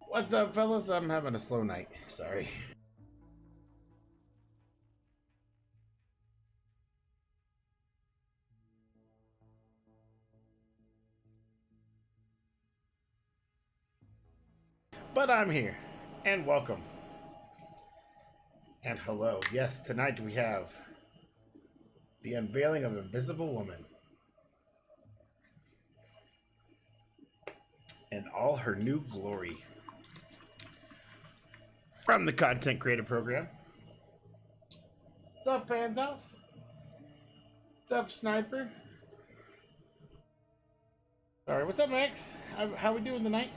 What's up, fellas? I'm having a slow night. Sorry. But I'm here. And welcome. And hello. Yes, tonight we have the unveiling of Invisible Woman. And all her new glory. From the Content Creator Program. What's up, Pans Off? What's up, Sniper? Alright, what's up, Max? How we doing tonight?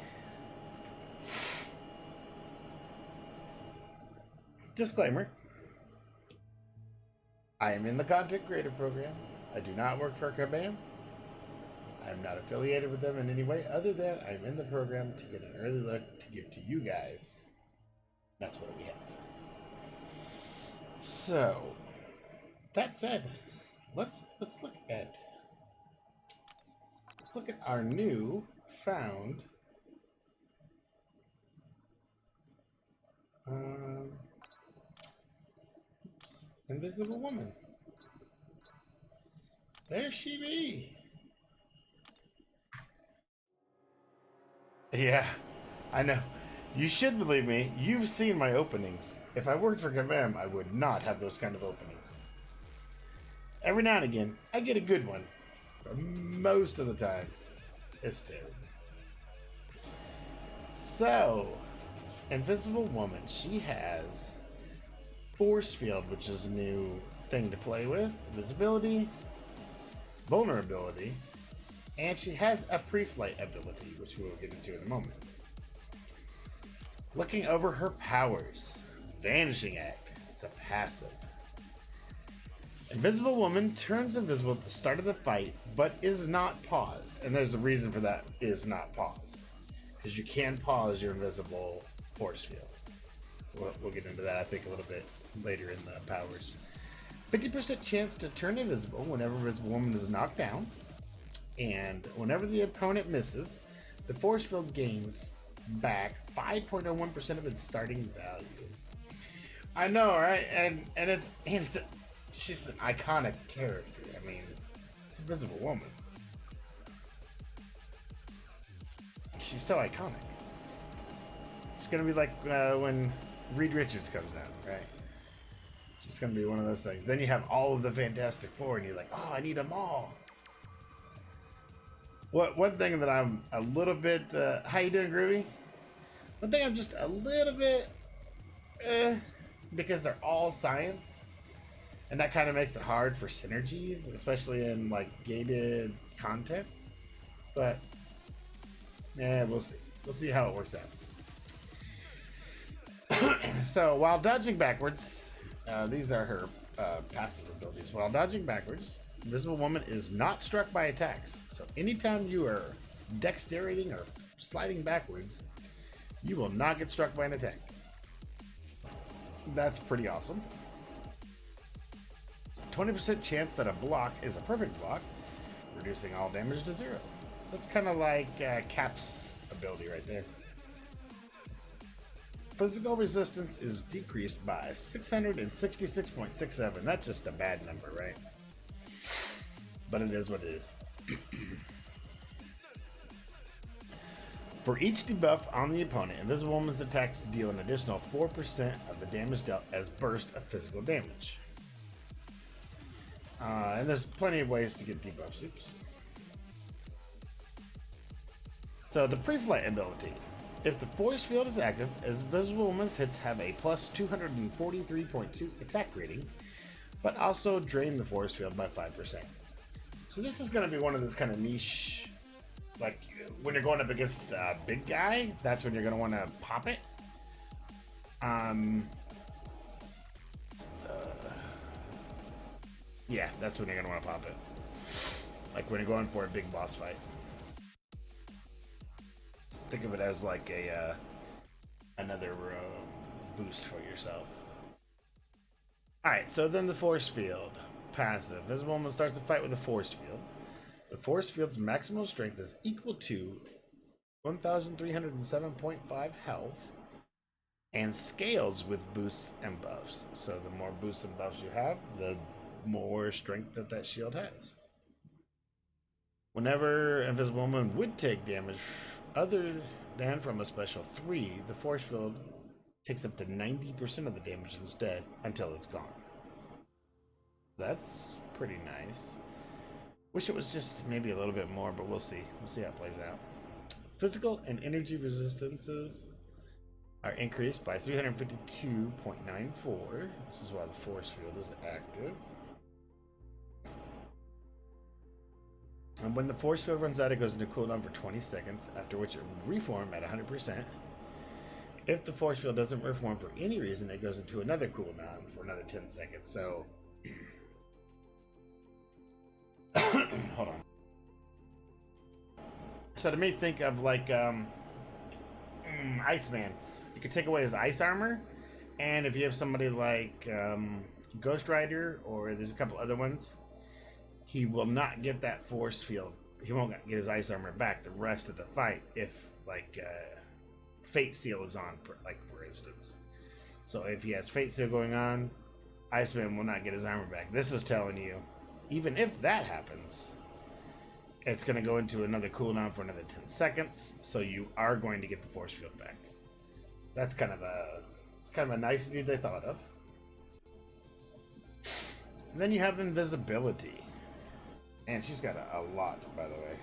Disclaimer. I am in the Content Creator Program. I do not work for Kabam. I am not affiliated with them in any way other than I'm in the program to get an early look to give to you guys. That's what we have. So, that said, let's look at our new found Invisible Woman. There she be. Yeah, I know. You should believe me. You've seen my openings. If I worked for Kabam, I would not have those kind of openings. Every now and again, I get a good one. But most of the time, it's terrible. So, Invisible Woman, she has Force Field, which is a new thing to play with, visibility, vulnerability, and she has a pre-flight ability, which we will get into in a moment. Looking over her powers, Vanishing Act, it's a passive. Invisible Woman turns invisible at the start of the fight, but is not paused, and there's a reason for that is not paused, because you can pause your invisible force field. We'll get into that, I think, a little bit later in the powers. 50% chance to turn invisible whenever Invisible Woman is knocked down, and whenever the opponent misses, the force field gains back 5.01% of its starting value. I know, right? And she's an iconic character. I mean, it's Invisible Woman. She's so iconic. It's gonna be like when Reed Richards comes out, right? It's just gonna be one of those things. Then you have all of the Fantastic Four, and you're like, oh, I need them all. One thing that I'm a little bit, how you doing, Groovy? One thing I'm just a little bit, because they're all science, and that kind of makes it hard for synergies, especially in like gated content. But yeah, we'll see. We'll see how it works out. So while dodging backwards, these are her passive abilities. While dodging backwards, Invisible Woman is not struck by attacks. So anytime you are dexterating or sliding backwards, you will not get struck by an attack. That's pretty awesome. 20% chance that a block is a perfect block, reducing all damage to 0. That's kind of like Cap's ability right there. Physical resistance is decreased by 666.67. That's just a bad number, right? But it is what it is. For each debuff on the opponent, Invisible Woman's attacks deal an additional 4% of the damage dealt as burst of physical damage. And there's plenty of ways to get debuffs. Oops. So the pre-flight ability. If the force field is active, Invisible Woman's hits have a plus 243.2 attack rating, but also drain the force field by 5%. So this is going to be one of those kind of niche, like when you're going up against a big guy, that's when you're going to want to pop it. Yeah, that's when you're going to want to pop it. Like when you're going for a big boss fight. Think of it as like a another boost for yourself. Alright, so then the force field. Passive. Invisible Woman starts the fight with a force field. The force field's maximum strength is equal to 1,307.5 health, and scales with boosts and buffs. So the more boosts and buffs you have, the more strength that shield has. Whenever Invisible Woman would take damage other than from a special 3, the force field takes up to 90% of the damage instead until it's gone. That's pretty nice. Wish it was just maybe a little bit more, but we'll see. We'll see how it plays out. Physical and energy resistances are increased by 352.94. This is why the force field is active. And when the force field runs out, it goes into cooldown for 20 seconds, after which it will reform at 100%. If the force field doesn't reform for any reason, it goes into another cooldown for another 10 seconds. So, hold on. So to me, think of like Iceman. You could take away his ice armor, and if you have somebody like Ghost Rider, or there's a couple other ones, he will not get that force field. He won't get his ice armor back the rest of the fight if like Fate Seal is on, like for instance. So if he has Fate Seal going on, Iceman will not get his armor back. This is telling you, even if that happens, it's going to go into another cooldown for another 10 seconds, so you are going to get the force field back. That's kind of a nicety they thought of. And then you have invisibility. And she's got a lot, by the way.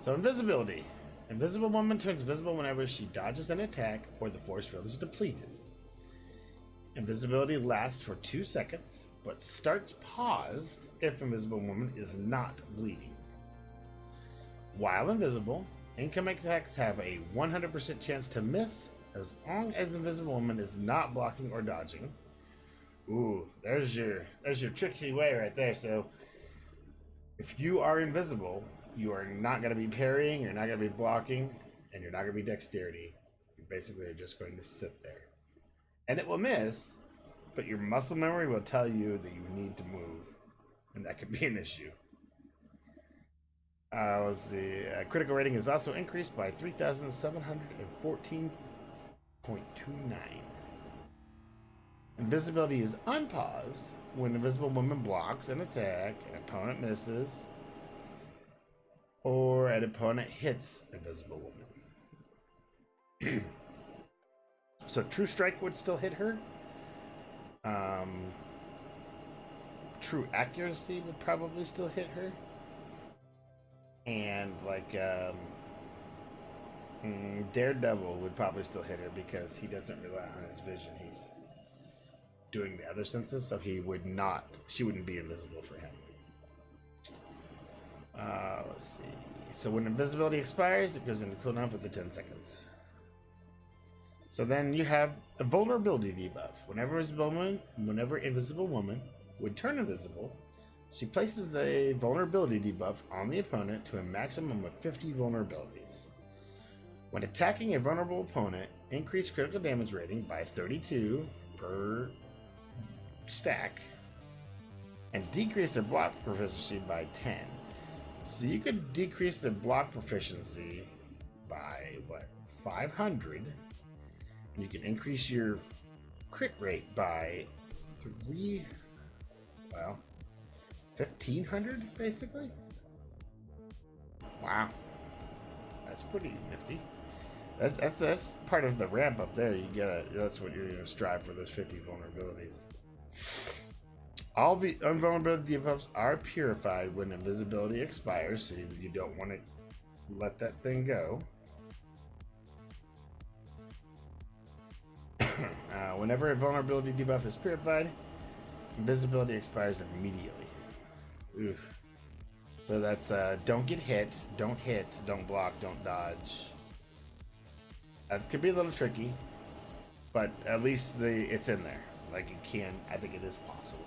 So invisibility. Invisible Woman turns visible whenever she dodges an attack or the force field is depleted. Invisibility lasts for 2 seconds, but starts paused if Invisible Woman is not bleeding. While invisible, incoming attacks have a 100% chance to miss as long as Invisible Woman is not blocking or dodging. Ooh, there's your tricksy way right there. So if you are invisible, you are not going to be parrying, you're not going to be blocking, and you're not going to be dexterity. You basically are just going to sit there. And it will miss, but your muscle memory will tell you that you need to move, and that could be an issue. Let's see. Critical rating is also increased by 3,714.29. Invisibility is unpaused when Invisible Woman blocks an attack, an opponent misses, or an opponent hits Invisible Woman. So True Strike would still hit her. True Accuracy would probably still hit her. And like Daredevil would probably still hit her because he doesn't rely on his vision. He's doing the other senses, so she wouldn't be invisible for him. Let's see. So when invisibility expires, it goes into cooldown for the 10 seconds. So then you have a vulnerability debuff. Whenever Invisible Woman would turn invisible, she places a vulnerability debuff on the opponent to a maximum of 50 vulnerabilities. When attacking a vulnerable opponent, increase critical damage rating by 32 per stack, and decrease their block proficiency by 10. So you could decrease their block proficiency by 500, and you can increase your crit rate by 1,500 basically. Wow, that's pretty nifty. That's part of the ramp up there. That's what you're gonna strive for, those 50 vulnerabilities. All the invulnerability debuffs are purified when invisibility expires, so you don't want to let that thing go. Whenever a vulnerability debuff is purified, invisibility expires immediately. Oof. So that's don't get hit, don't block, don't dodge. That could be a little tricky, but at least it's in there. Like I think it is possible.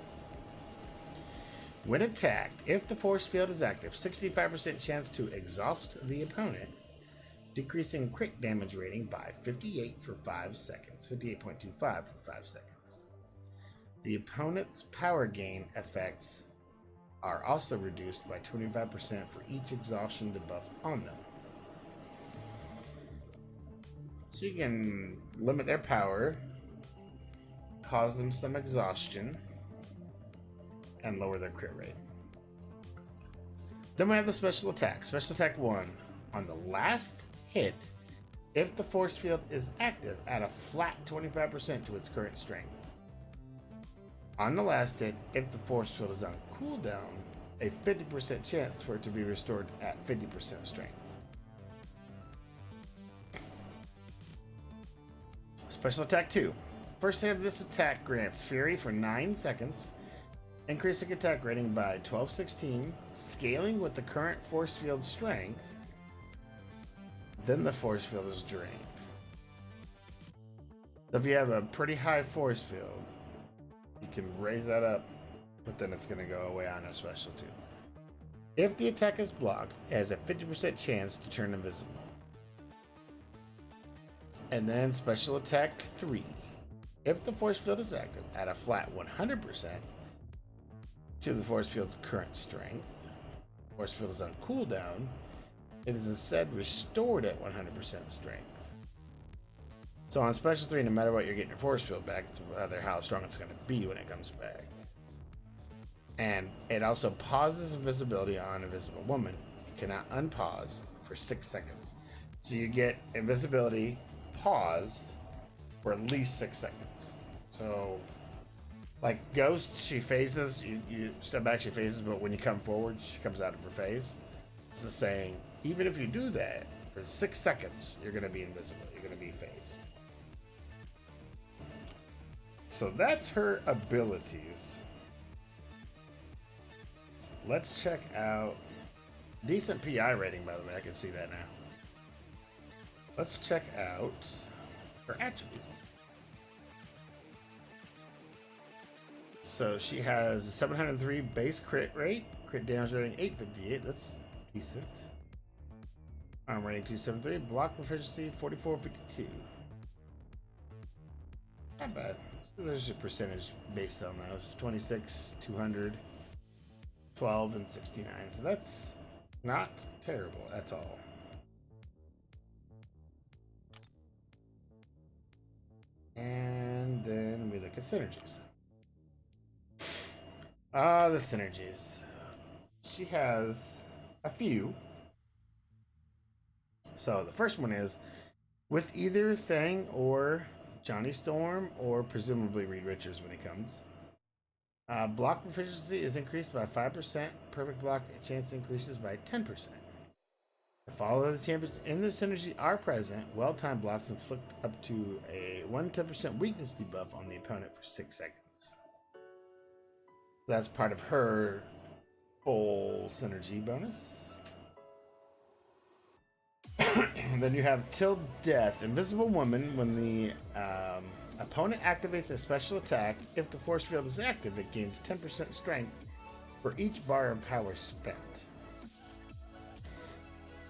When attacked, if the force field is active, 65% chance to exhaust the opponent, decreasing crit damage rating by 58 for 5 seconds, 58.25 for 5 seconds. The opponent's power gain effects are also reduced by 25% for each exhaustion debuff on them. So you can limit their power, cause them some exhaustion, and lower their crit rate. Then we have the special attack. Special attack 1. On the last hit, if the force field is active, add a flat 25% to its current strength. On the last hit, if the force field is on cooldown, a 50% chance for it to be restored at 50% strength. Special attack 2. First hit of this attack grants Fury for 9 seconds, increasing attack rating by 12/16, scaling with the current force field strength. Then the force field is drained. So if you have a pretty high force field, you can raise that up, but then it's going to go away on a special 2. If the attack is blocked, it has a 50% chance to turn invisible. And then special attack 3. If the force field is active, add a flat 100% to the force field's current strength. Force field is on cooldown. It is instead restored at 100% strength. So on special 3, no matter what, you're getting your force field back. It's rather how strong it's going to be when it comes back. And it also pauses invisibility on Invisible Woman. You cannot unpause for 6 seconds. So you get invisibility paused for at least 6 seconds. So, like Ghost, she phases, you step back, she phases, but when you come forward, she comes out of her phase. It's the saying, even if you do that, for 6 seconds, you're going to be invisible. You're going to be phased. So that's her abilities. Let's check out... Decent PI rating, by the way. I can see that now. Let's check out her attributes. So she has a 703 base crit rate. Crit damage rating 858. That's decent. Arm rating 273. Block proficiency 4452. Not bad. So there's a percentage based on those. 26, 200, 12, and 69. So that's not terrible at all. And then we look at synergies. The synergies. She has a few. So the first one is with either Thang or Johnny Storm, or presumably Reed Richards when he comes. Block proficiency is increased by 5%. Perfect block chance increases by 10%. If all other champions in the synergy are present, well-timed blocks inflict up to a 110% weakness debuff on the opponent for 6 seconds. That's part of her full synergy bonus. Then you have Till Death. Invisible Woman. When the opponent activates a special attack, if the force field is active, it gains 10% strength for each bar of power spent.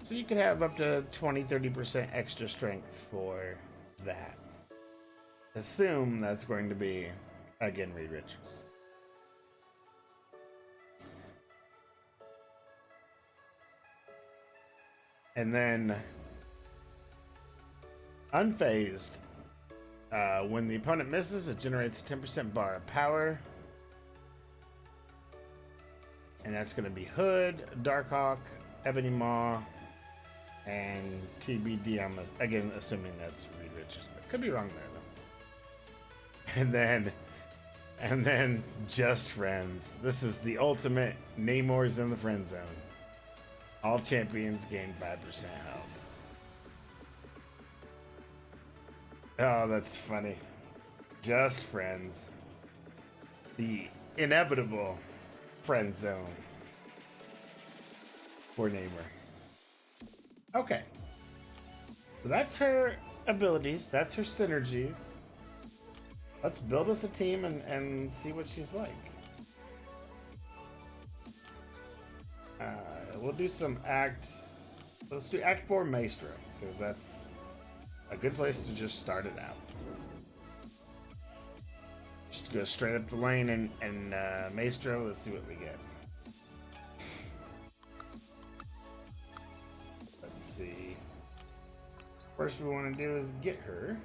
So you could have up to 20-30% extra strength for that. Assume that's going to be, again, Reed Richards. And then Unfazed. When the opponent misses, it generates a 10% bar of power. And that's going to be Hood, Darkhawk, Ebony Maw, and TBD. I'm again assuming that's Reed Richards, but could be wrong there though. And then Just Friends. This is the ultimate Namor's in the friend zone. All champions gain 5% health. Oh, that's funny. Just Friends. The inevitable friend zone for Namor. Okay. So that's her abilities. That's her synergies. Let's build us a team and see what she's like. We'll do some let's do Act 4 Maestro, because that's a good place to just start it out. Just go straight up the lane and Maestro, let's see what we get. Let's see. First we want to do is get her.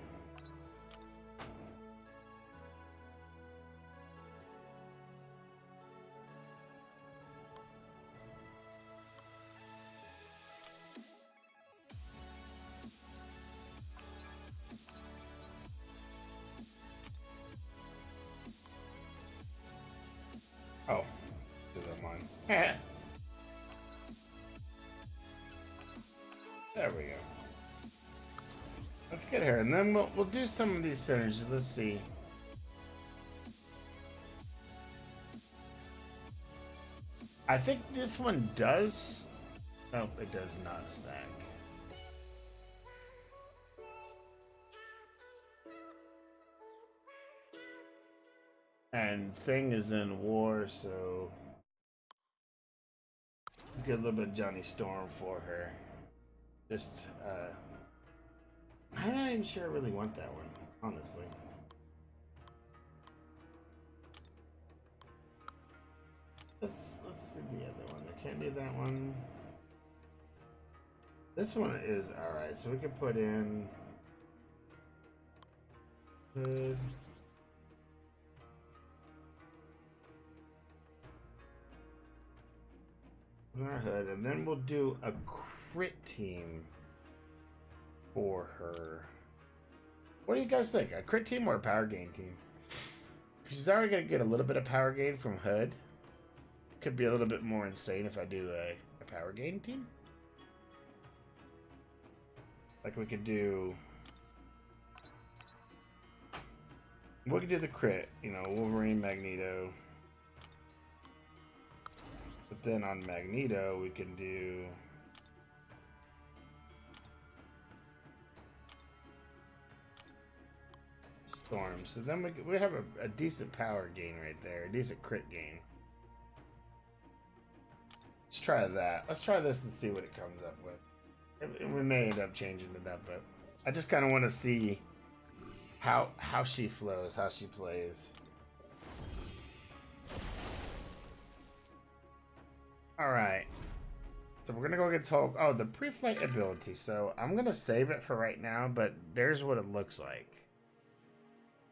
Oh, because I'm on. There we go. Let's get her, and then we'll do some of these synergies. Let's see. I think this one does. Nope, it does not stack. And Thing is in war, so get a little bit of Johnny Storm for her. Just, I'm not even sure I really want that one, honestly. Let's see the other one. I can't do that one. This one is alright, so we can put in hood. Our hood, and then we'll do a crit team for her. What do you guys think? A crit team or a power gain team? She's already gonna get a little bit of power gain from hood. Could be a little bit more insane if I do a power gain team. Like we could do the crit, you know, Wolverine, Magneto. But then on Magneto, we can do Storm. So then we have a decent power gain right there, a decent crit gain. Let's try that. Let's try this and see what it comes up with. We may end up changing it up, but I just kind of want to see how she flows, how she plays. Alright, so we're gonna go get told. Oh, the pre-flight ability. So I'm gonna save it for right now, but there's what it looks like.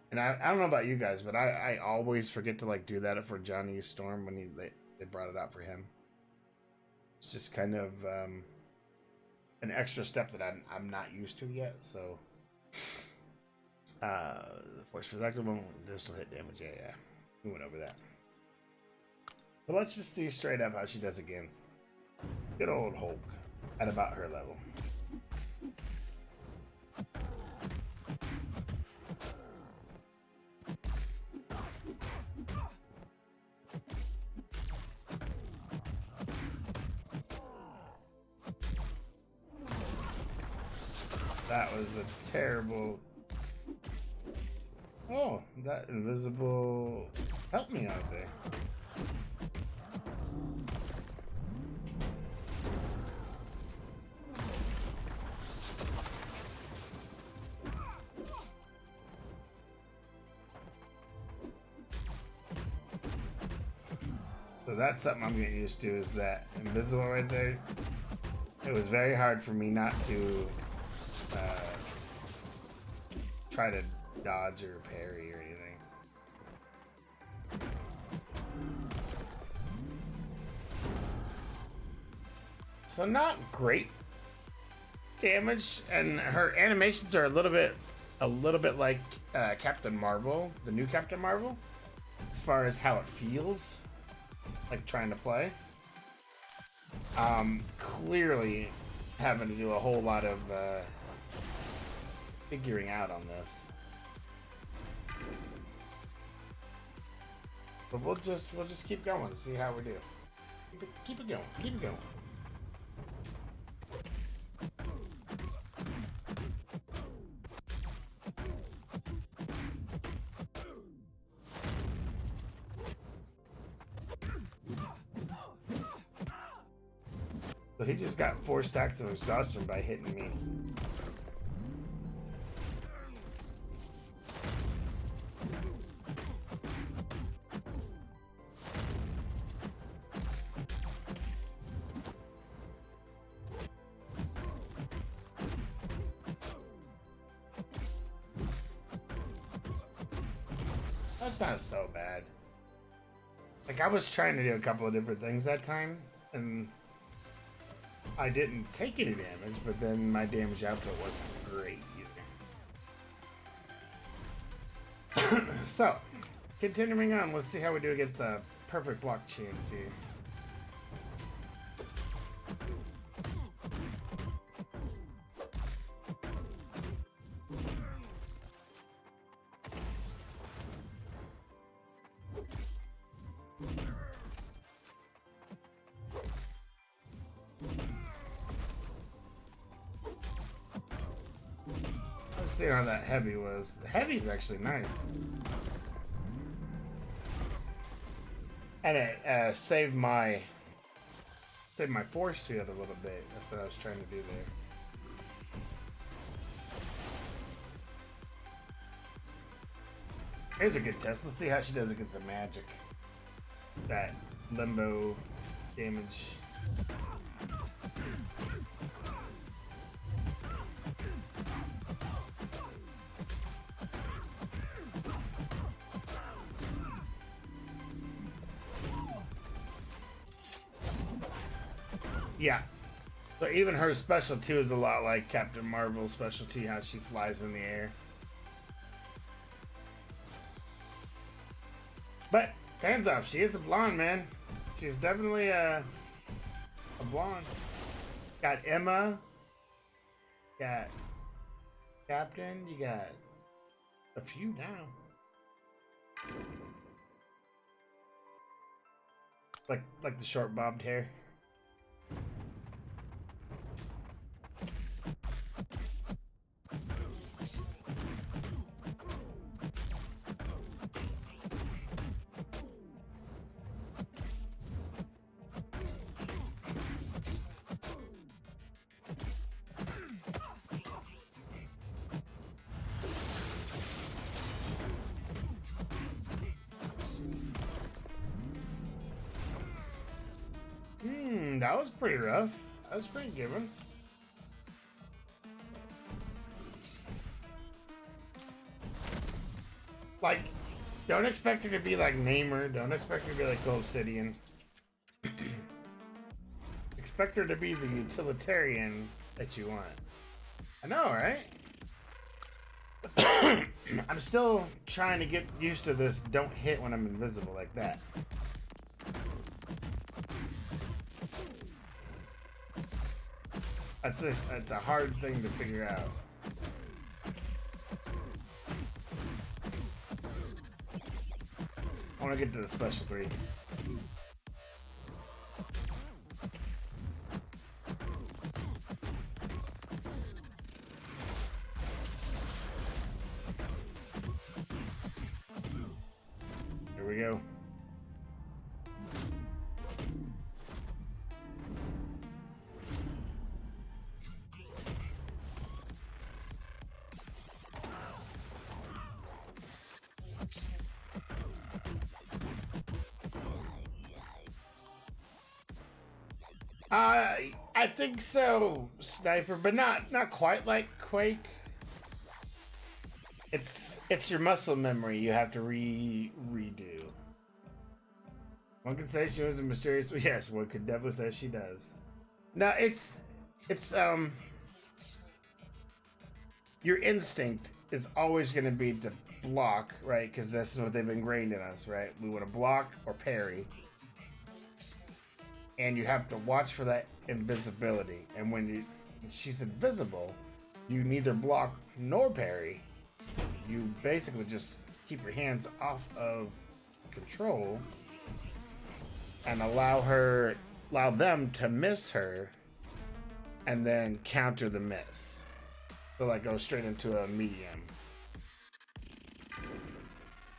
And I don't know about you guys, but I always forget to like do that for Johnny Storm when they brought it out for him. It's just kind of an extra step that I'm not used to yet. So the force protective one, this will hit damage. Yeah, we went over that. But let's just see straight up how she does against good old Hulk at about her level. That was a terrible... Oh, that invisible helped me out there. So that's something I'm getting used to, is that invisible right there. It was very hard for me not to try to dodge or parry or anything. So not great damage, and her animations are a little bit like Captain Marvel, the new Captain Marvel, as far as how it feels like trying to play. Clearly having to do a whole lot of figuring out on this, but we'll just keep going, see how we do. Keep it going. So he just got 4 stacks of exhaustion by hitting me. That's not so bad. Like, I was trying to do a couple of different things that time, and I didn't take any damage, but then my damage output wasn't great either. So, continuing on, let's see how we do against the perfect blockchain here. Let's see how that heavy was. The heavy's actually nice. And it saved my force field a little bit. That's what I was trying to do there. Here's a good test. Let's see how she does against the magic. That limbo damage. Yeah. So even her special 2 is a lot like Captain Marvel's special 2, how she flies in the air. But, hands off, she is a blonde, man. She's definitely a blonde. Got Emma. Got Captain. You got a few now. Like the short bobbed hair. That was pretty rough. That was pretty given. Like, don't expect her to be like Namer. Don't expect her to be like Obsidian. Expect her to be the utilitarian that you want. I know, right? I'm still trying to get used to this don't hit when I'm invisible like that. That's a hard thing to figure out. I want to get to the special 3. Here we go. I think so, Sniper, but not quite like Quake. It's your muscle memory you have to redo. One could say she was a mysterious. Yes, one could definitely say she does. No, it's your instinct is always going to be to block, right? Because that's what they've ingrained in us, right? We want to block or parry. And you have to watch for that invisibility. And when she's invisible, you neither block nor parry. You basically just keep your hands off of control and allow them to miss her and then counter the miss. So like go straight into a medium.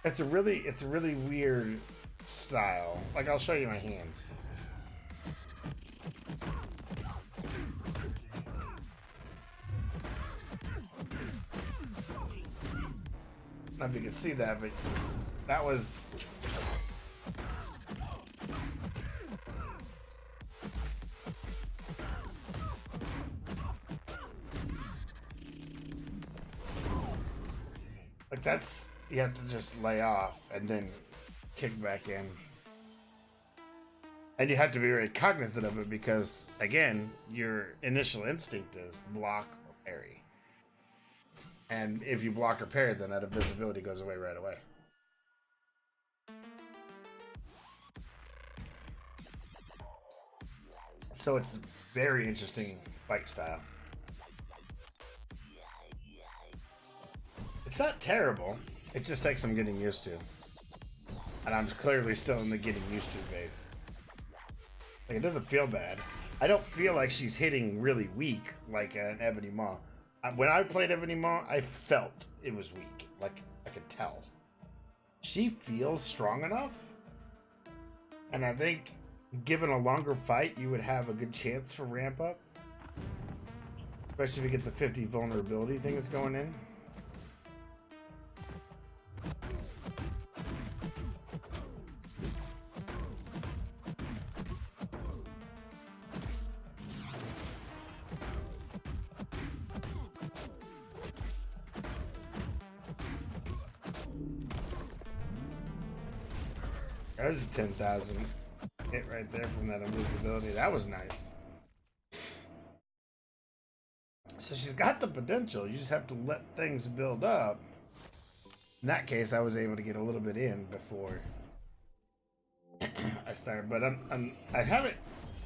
It's a really weird style. Like I'll show you my hands. I don't know if you can see that, but that was... Like that's you have to just lay off and then kick back in. And you have to be very cognizant of it because, again, your initial instinct is block or parry. And if you block or parry, then that invisibility goes away right away. So it's a very interesting fight style. It's not terrible. It just takes some getting used to. And I'm clearly still in the getting used to phase. Like, it doesn't feel bad. I don't feel like she's hitting really weak like an Ebony Maw. When I played Ebony Maw, I felt it was weak. Like, I could tell. She feels strong enough. And I think, given a longer fight, you would have a good chance for ramp up. Especially if you get the 50 vulnerability thing that's going in. There's a 10,000 hit right there from that invisibility. That was nice. So she's got the potential. You just have to let things build up. In that case, I was able to get a little bit in before I started. But I haven't.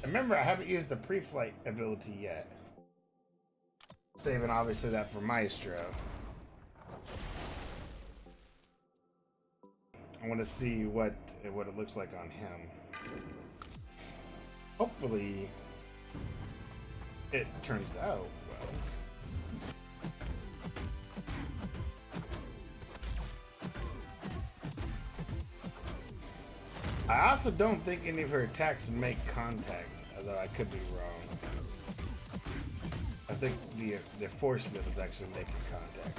Remember, I haven't used the pre-flight ability yet. Saving obviously that for Maestro. I want to see what it looks like on him. Hopefully, it turns out well. I also don't think any of her attacks make contact, although I could be wrong. I think the force field is actually making contact.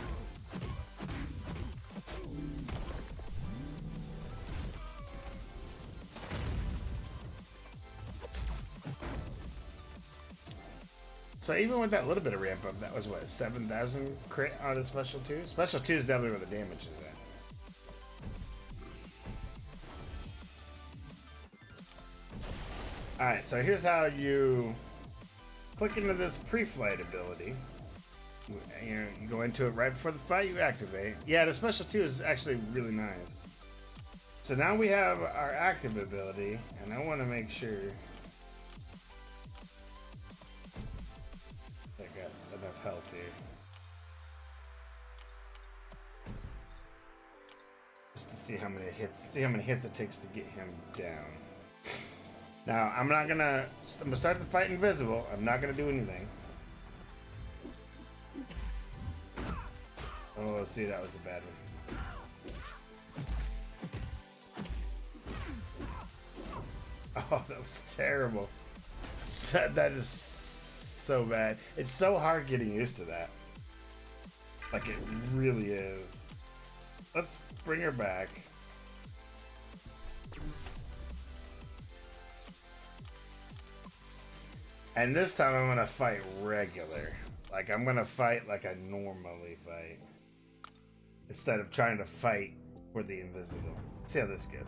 So even with that little bit of ramp up, that was what, 7,000 crit on a special 2? Special 2 is definitely where the damage is at. Alright, so here's how you click into this pre-flight ability. You go into it right before the fight, you activate. Yeah, the special 2 is actually really nice. So now we have our active ability, and I want to make sure I got enough health here. Just to see how many hits it takes to get him down. Now, I'm gonna start the fight invisible. I'm not gonna do anything. Oh, see, that was a bad one. Oh, that was terrible. That is so bad. It's so hard getting used to that. Like, it really is. Let's bring her back. And this time I'm gonna fight regular. Like, I'm gonna fight like I normally fight. Instead of trying to fight for the invisible. Let's see how this goes.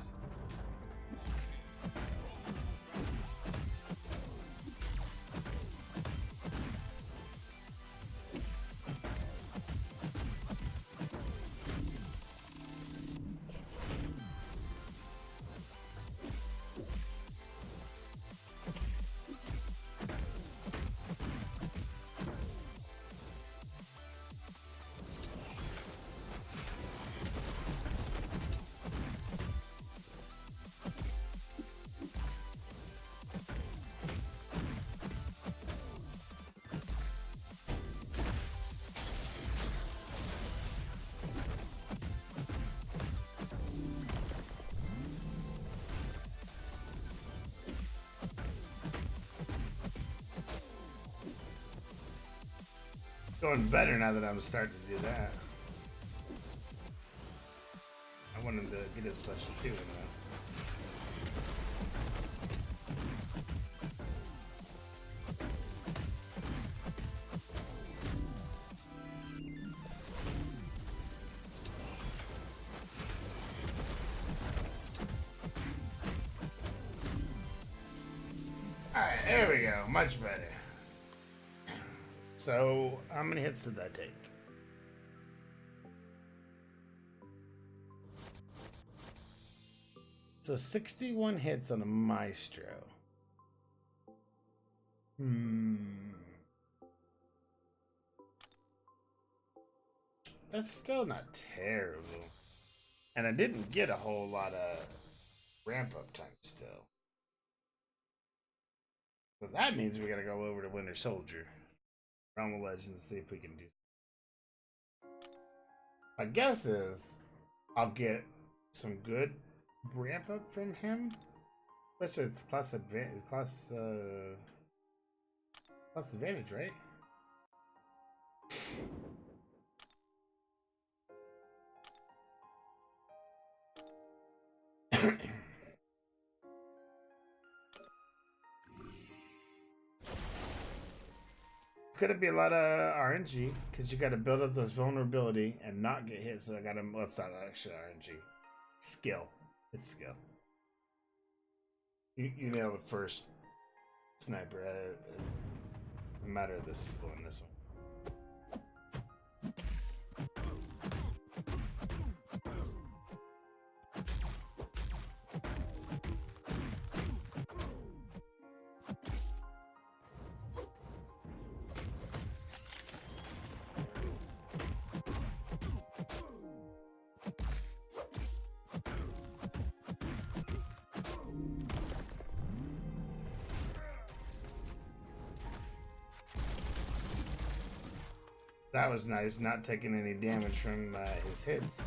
Going better now that I'm starting to do that. I want him to get his special 2 in though. go. Much better. So, how many hits did that take? So 61 hits on a maestro. That's still not terrible. And I didn't get a whole lot of ramp up time still. So that means we gotta go over to Winter Soldier. Realm of Legends, see if we can do. My guess is I'll get some good ramp up from him. Especially it's class advantage, class advantage, right? It's gonna be a lot of RNG because you got to build up those vulnerability and not get hit. So I gotta. Well, it's not actually RNG. Skill. It's skill. You nailed it first, sniper. No matter of this one, this one. That was nice, not taking any damage from his hits.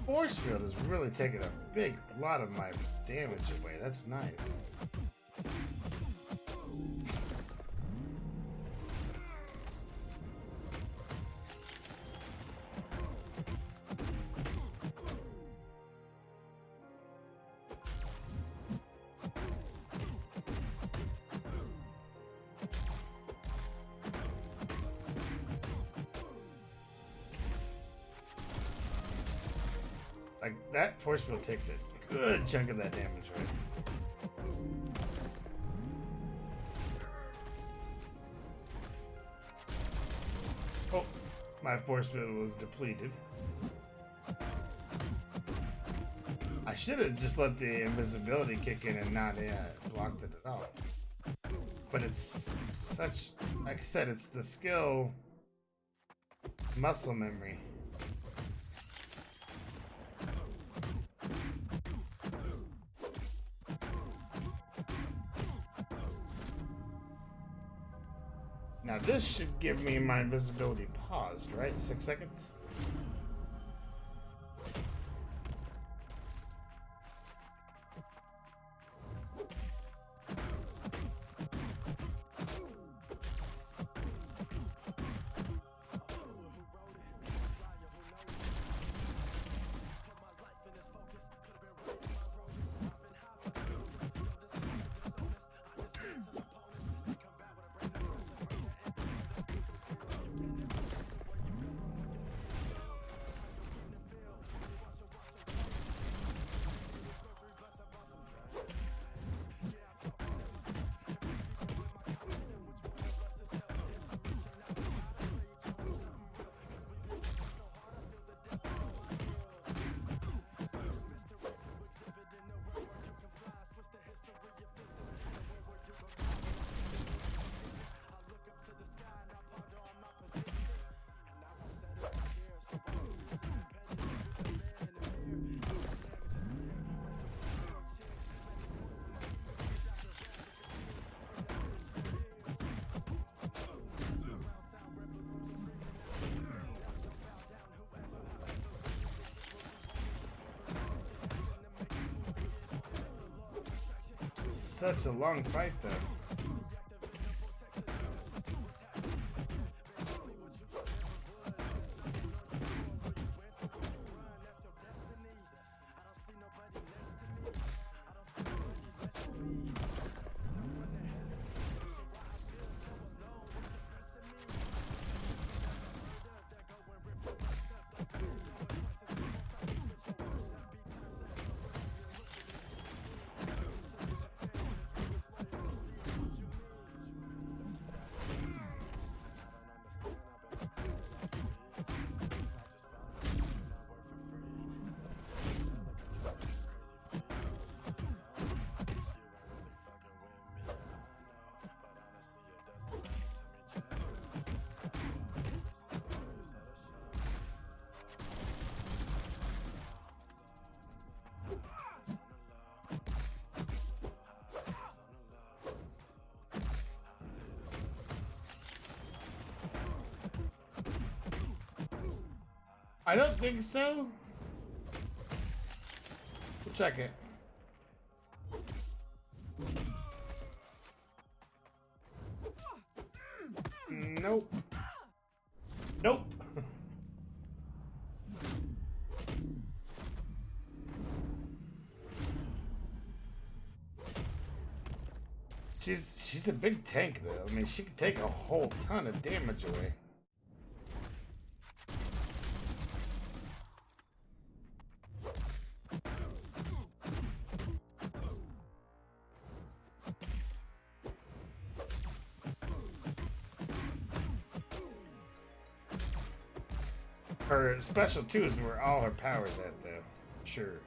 Force field is really taking a lot of my damage away. That's nice. Like, that force field takes a good chunk of that damage, right? Oh, my force field was depleted. I should have just let the invisibility kick in and not blocked it at all. But it's such, like I said, it's the skill muscle memory. Now this should give me my invisibility paused, right? 6 seconds? such a long fight, though. I don't think so. We'll check it. Nope. Nope. She's a big tank though. I mean, she can take a whole ton of damage away. Her special 2 is where all her power's at, though. Sure.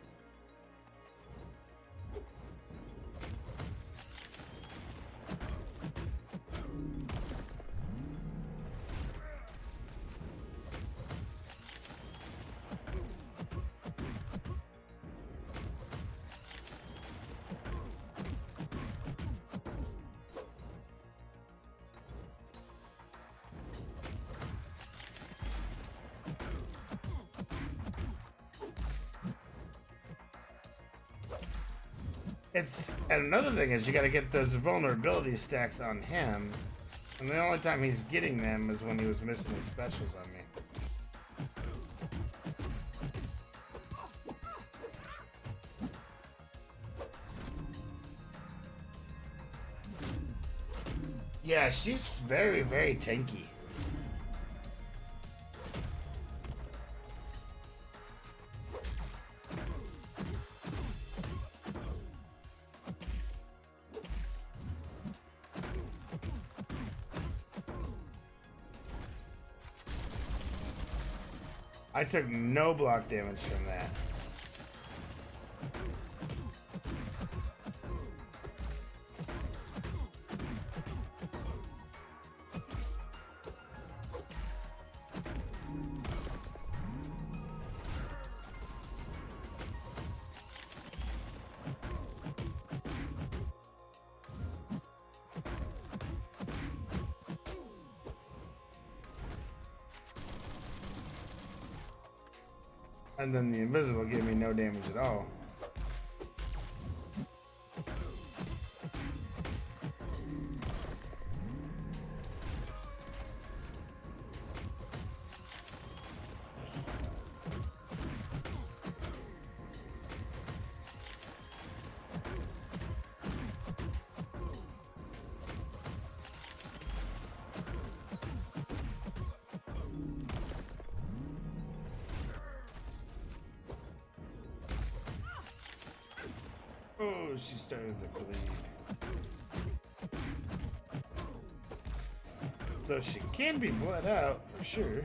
And another thing is you got to get those vulnerability stacks on him, and the only time he's getting them is when he was missing his specials on me. Yeah, she's very, very tanky. I took no block damage from that. And then the invisible gave me no damage at all. Oh, she started to bleed. So she can be bled out, for sure.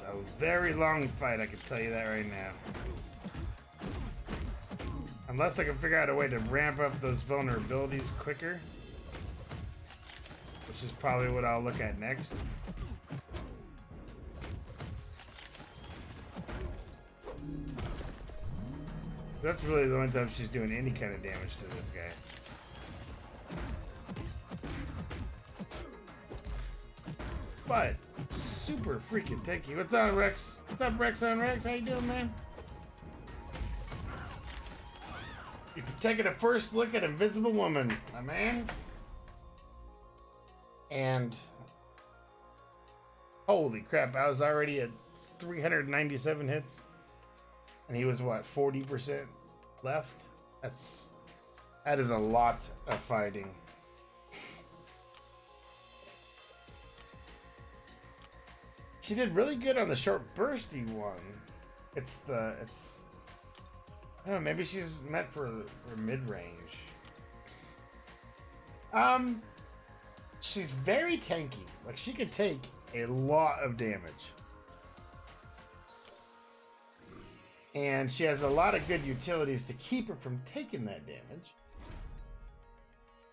A very long fight, I can tell you that right now. Unless I can figure out a way to ramp up those vulnerabilities quicker. Which is probably what I'll look at next. That's really the only time she's doing any kind of damage to this guy. But super freaking tanky. What's on, Rex? What's up, Rex on Rex? How you doing, man? You're taking a first look at Invisible Woman, my man. And holy crap, I was already at 397 hits. And he was what, 40% left? That is a lot of fighting. She did really good on the short bursty one. I don't know, maybe she's meant for mid-range. She's very tanky. Like, she could take a lot of damage. And she has a lot of good utilities to keep her from taking that damage.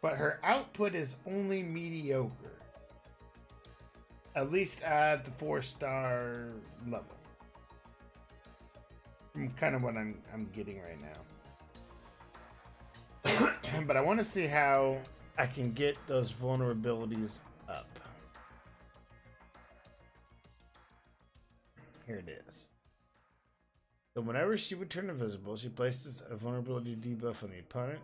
But her output is only mediocre. At least at the 4-star level. From kind of what I'm getting right now. But I want to see how I can get those vulnerabilities up. Here it is. So whenever she would turn invisible, she places a vulnerability debuff on the opponent.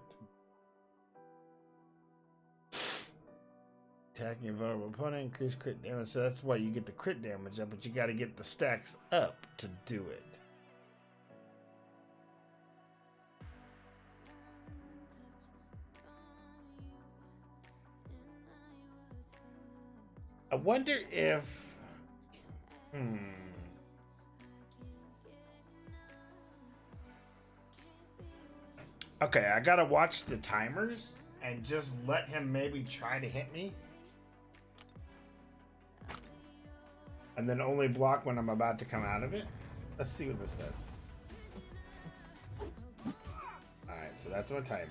Attacking a vulnerable opponent, increase crit damage. So that's why you get the crit damage up, but you got to get the stacks up to do it. I wonder if... Okay, I gotta watch the timers and just let him maybe try to hit me. And then only block when I'm about to come out of it. Let's see what this does. Alright, so that's my timer.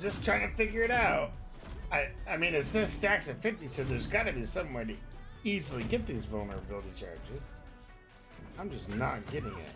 Just trying to figure it out. I mean, it says stacks at 50, so there's got to be some way to easily get these vulnerability charges. I'm just not getting it.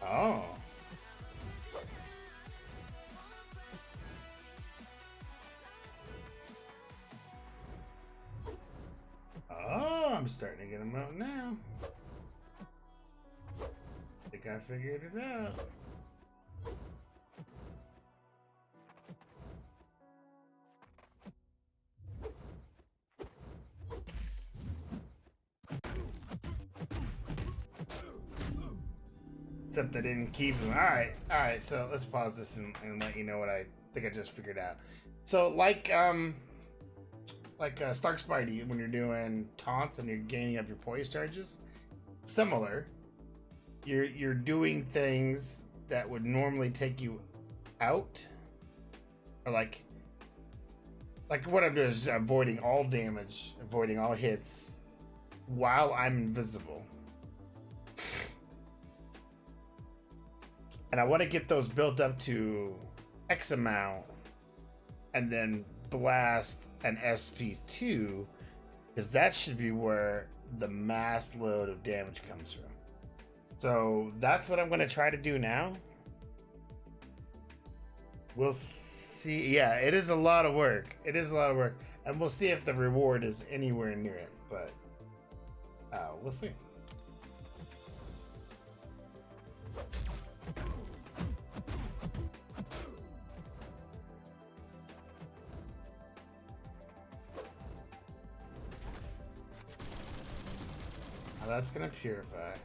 Oh. Oh, I'm starting to get them out now. I think I figured it out. Except I didn't keep them. Alright, so let's pause this and let you know what I think I just figured out. So like Stark Spidey, when you're doing taunts and you're gaining up your poise charges, similar. You're doing things that would normally take you out, or like what I'm doing is avoiding all damage, avoiding all hits, while I'm invisible. And I want to get those built up to X amount, and then blast an SP2, because that should be where the mass load of damage comes from. So that's what I'm going to try to do now. We'll see. Yeah, it is a lot of work. It is a lot of work. And we'll see if the reward is anywhere near it. But we'll see. Now that's going to purify.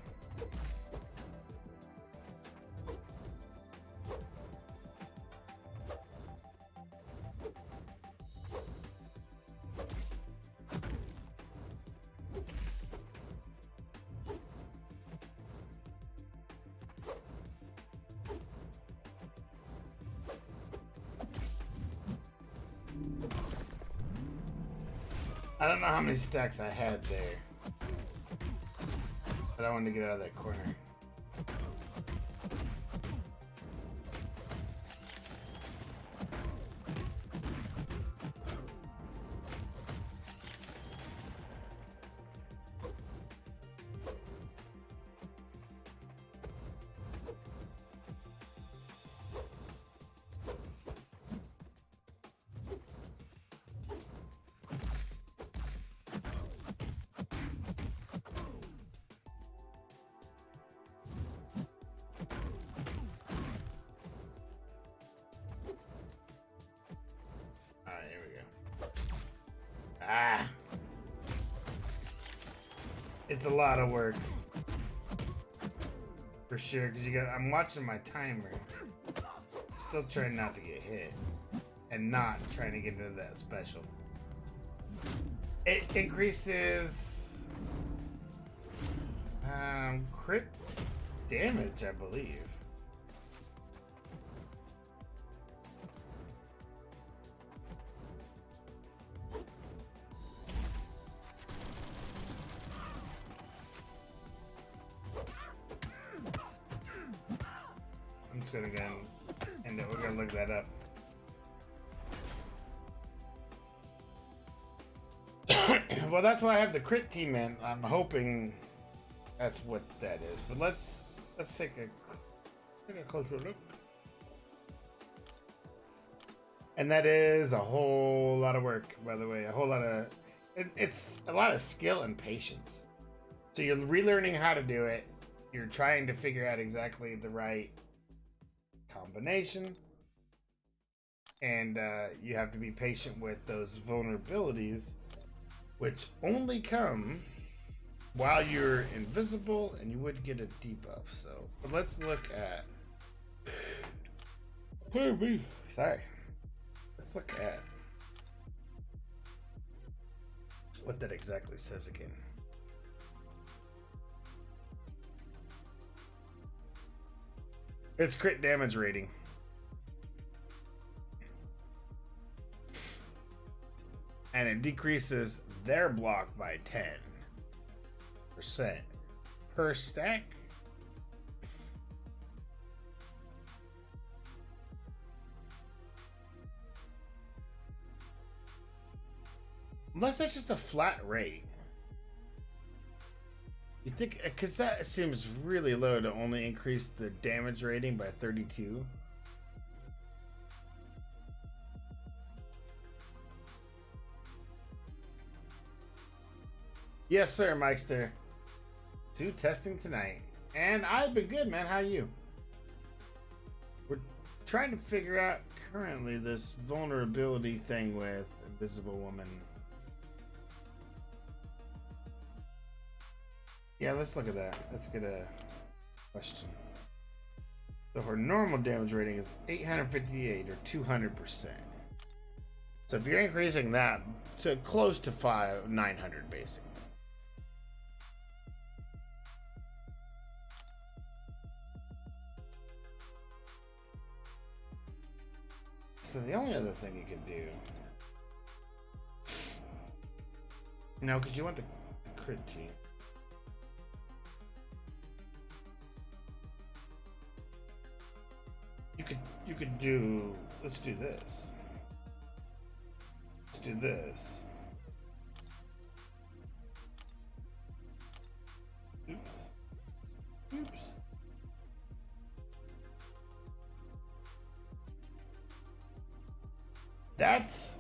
I don't know how many stacks I had there, but I wanted to get out of that corner. It's a lot of work, for sure, because I'm watching my timer, still trying not to get hit, and not trying to get into that special. It increases crit damage, I believe. I'm just gonna go and we're gonna look that up. Well, that's why I have the crit team in. I'm hoping that's what that is. But let's take a closer look. And that is a whole lot of work, by the way. A whole lot of it's a lot of skill and patience. So you're relearning how to do it. You're trying to figure out exactly the right combination, and you have to be patient with those vulnerabilities, which only come while you're invisible, and you would get a debuff. So, but let's look at. Sorry. Let's look at what that exactly says again. It's crit damage rating. And it decreases their block by 10% per stack. Unless that's just a flat rate. You think, because that seems really low to only increase the damage rating by 32. Yes, sir, Mikester. 2 testing tonight. And I've been good, man. How are you? We're trying to figure out currently this vulnerability thing with Invisible Woman. Yeah, let's look at that. Let's get a question. So her normal damage rating is 858 or 200%. So if you're increasing that to close to 900 basically. So the only other thing you could do, no, because you want the crit team. You could do. Let's do this. Let's do this. Oops. Oops. That's.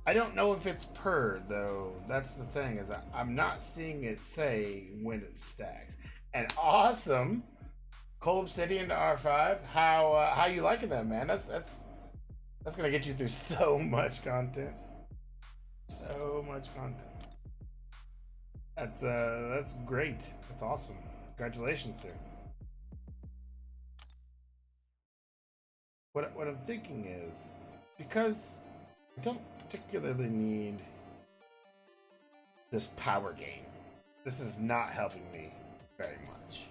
I don't know if it's per though. That's the thing, is I'm not seeing it say when it stacks. And awesome, Coal Obsidian to R5. How you liking that, man? That's gonna get you through so much content. So much content. That's great. That's awesome. Congratulations, sir. What I'm thinking is, because I don't particularly need this power gain. This is not helping me very much.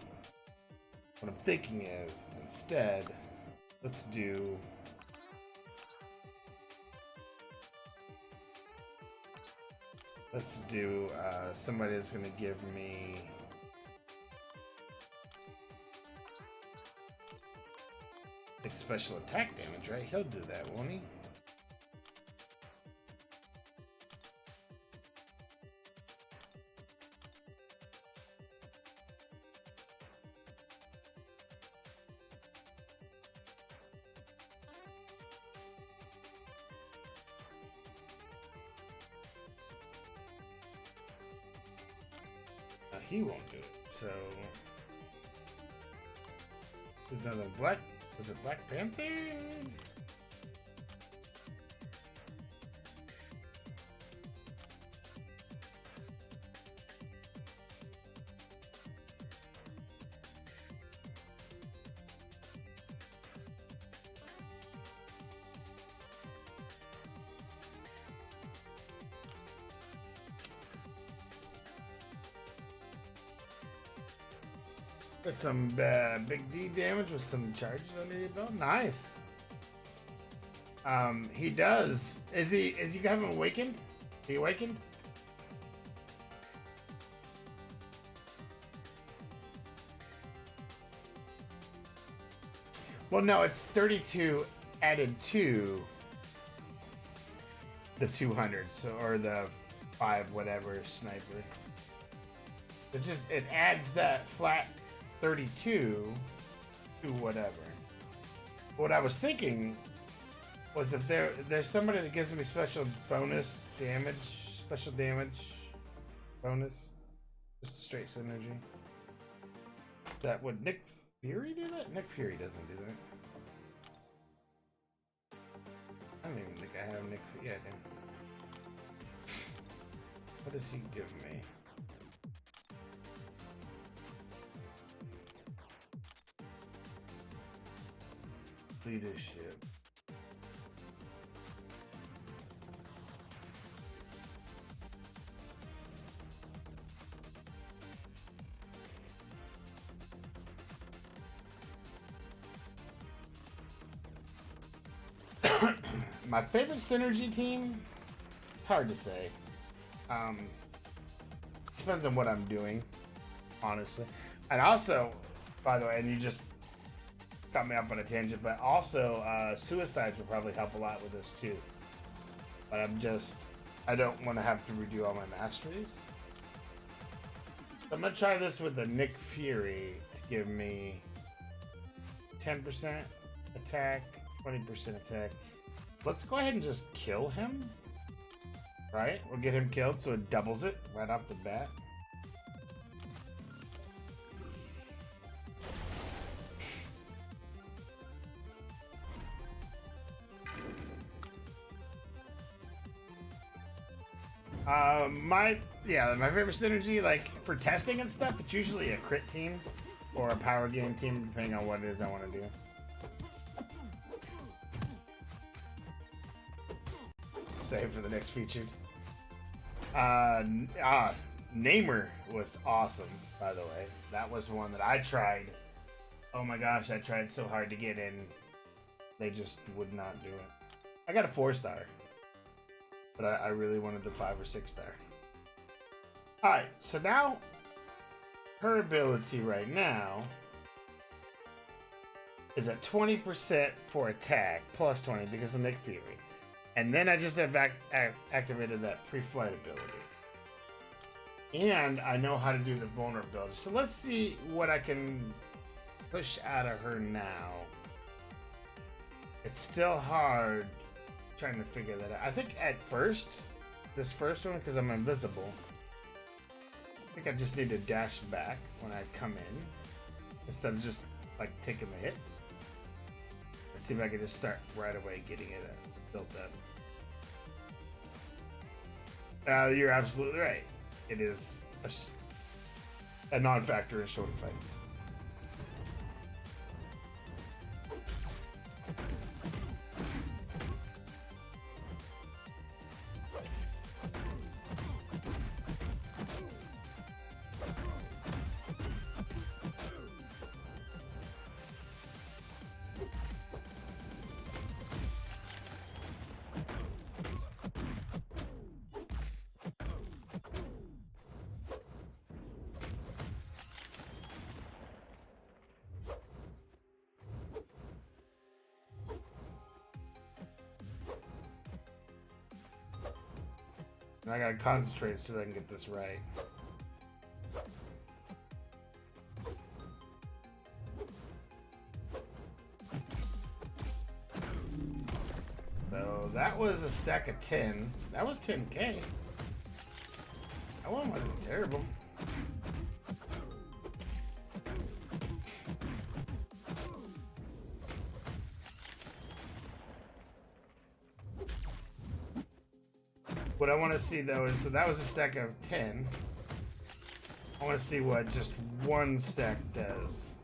What I'm thinking is, instead, let's do somebody that's going to give me like special attack damage, right? He'll do that, won't he? He won't do it. So there's another Black. Was it Black Panther? Got some big D damage with some charges under your belt. Nice. He does. Is he have him awakened? Is he awakened? Well, no, it's 32 added to the 200, so, or the 5 whatever sniper. It adds that flat 32 to whatever. What I was thinking was, if there's somebody that gives me special bonus damage, special damage bonus, just straight synergy. That would Nick Fury do that? Nick Fury doesn't do that. I don't even think I have Nick. Yeah, I do. What does he give me? Leadership. My favorite synergy team? It's hard to say. Depends on what I'm doing, honestly. And also, by the way, and you just got me up on a tangent, but also suicides will probably help a lot with this too. But I don't want to have to redo all my masteries. So I'm gonna try this with the Nick Fury to give me 10% attack, 20% attack. Let's go ahead and just kill him. Right? We'll get him killed so it doubles it right off the bat. My favorite synergy, like for testing and stuff, it's usually a crit team. or a power game team, depending on what it is I want to do. Save for the next featured. Namer was awesome, by the way. That was one that I tried. Oh my gosh, I tried so hard to get in. They just would not do it. I got a 4-star, but I really wanted the 5 or 6-star. Alright, so now her ability right now is at 20% for attack, plus 20 because of Nick Fury. And then I just have activated that pre-flight ability. And I know how to do the vulnerability. So let's see what I can push out of her now. It's still hard trying to figure that out. I think at first, this first one, because I'm invisible, I think I just need to dash back when I come in instead of just like taking the hit. Let's see if I can just start right away getting it built up. You're absolutely right. It is a non-factor in shoulder fights. I gotta concentrate so I can get this right. So that was a stack of 10. That was 10k. That one wasn't terrible. What I want to see though is, so that was a stack of 10. I want to see what just one stack does.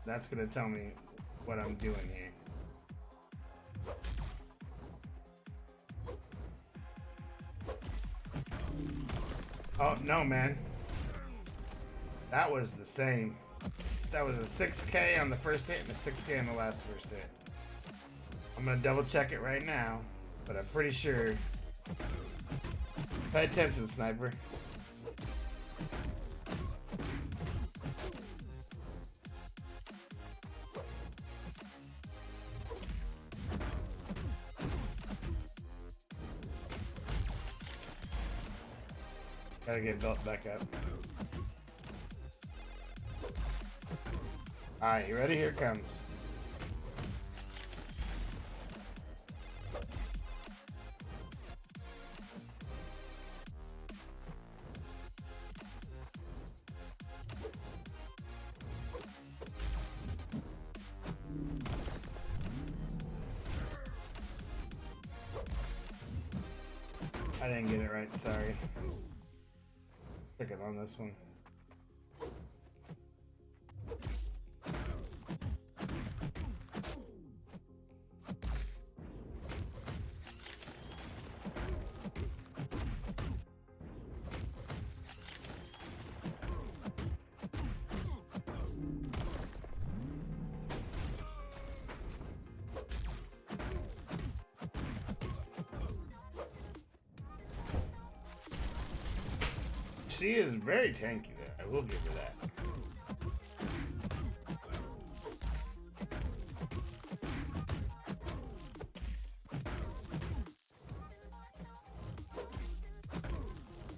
That's going to tell me what I'm doing here. Oh, no, man. That was the same. That was a 6k on the first hit and a 6k on the last first hit. I'm going to double check it right now, but I'm pretty sure. Pay attention, sniper. Gotta get built back up. Alright, you ready? Here it comes. I didn't get it right, sorry. Pick it on this one. She is very tanky there, I will give her that.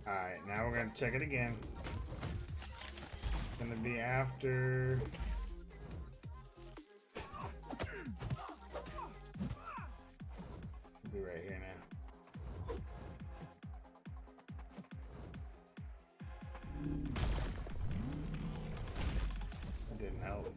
Alright, now we're gonna check it again. It's gonna be after... It'll be right here now. That didn't help.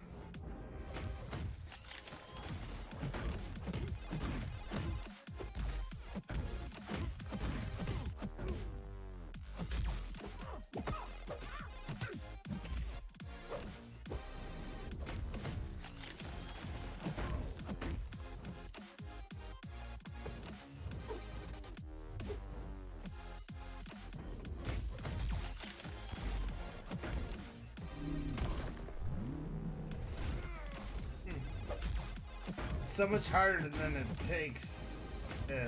so much harder than it takes.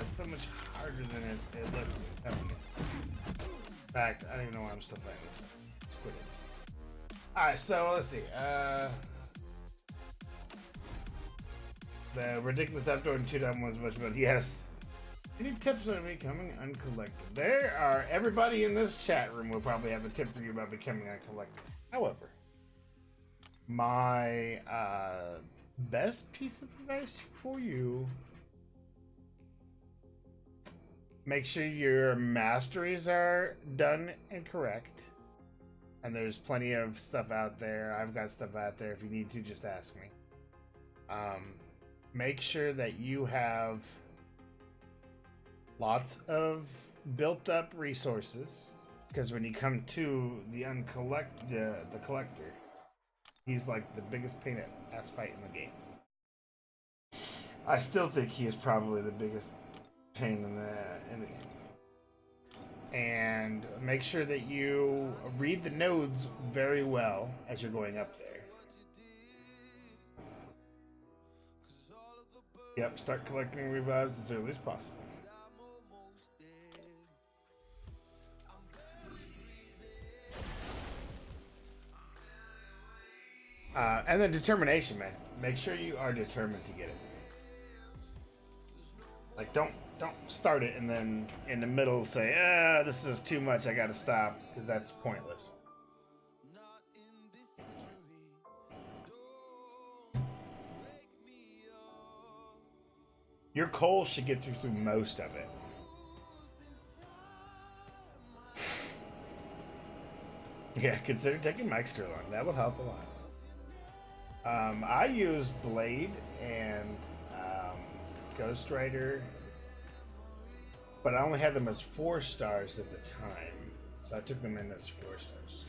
So much harder than it looks. In fact, I don't even know why I'm still playing this. Quit it. Alright, so let's see. The ridiculous outdoor and 2.1 is much better. Yes. Any tips on becoming uncollected? There are, everybody in this chat room will probably have a tip for you about becoming uncollected. However, my best piece of advice for you: make sure your masteries are done and correct. And there's plenty of stuff out there. I've got stuff out there. If you need to, just ask me. Make sure that you have lots of built up resources, because when you come to the collector, he's like the biggest pain in the ass fight in the game. I still think he is probably the biggest pain in the game. And make sure that you read the nodes very well as you're going up there. Yep, start collecting revives as early as possible. And then determination, man. Make sure you are determined to get it. Like, don't start it and then in the middle say, this is too much, I gotta stop, because that's pointless. Your coal should get through most of it. Yeah, consider taking Mike Sterling. That would help a lot. I use Blade and Ghost Rider, but I only had them as 4 stars at the time, so I took them in as 4 stars.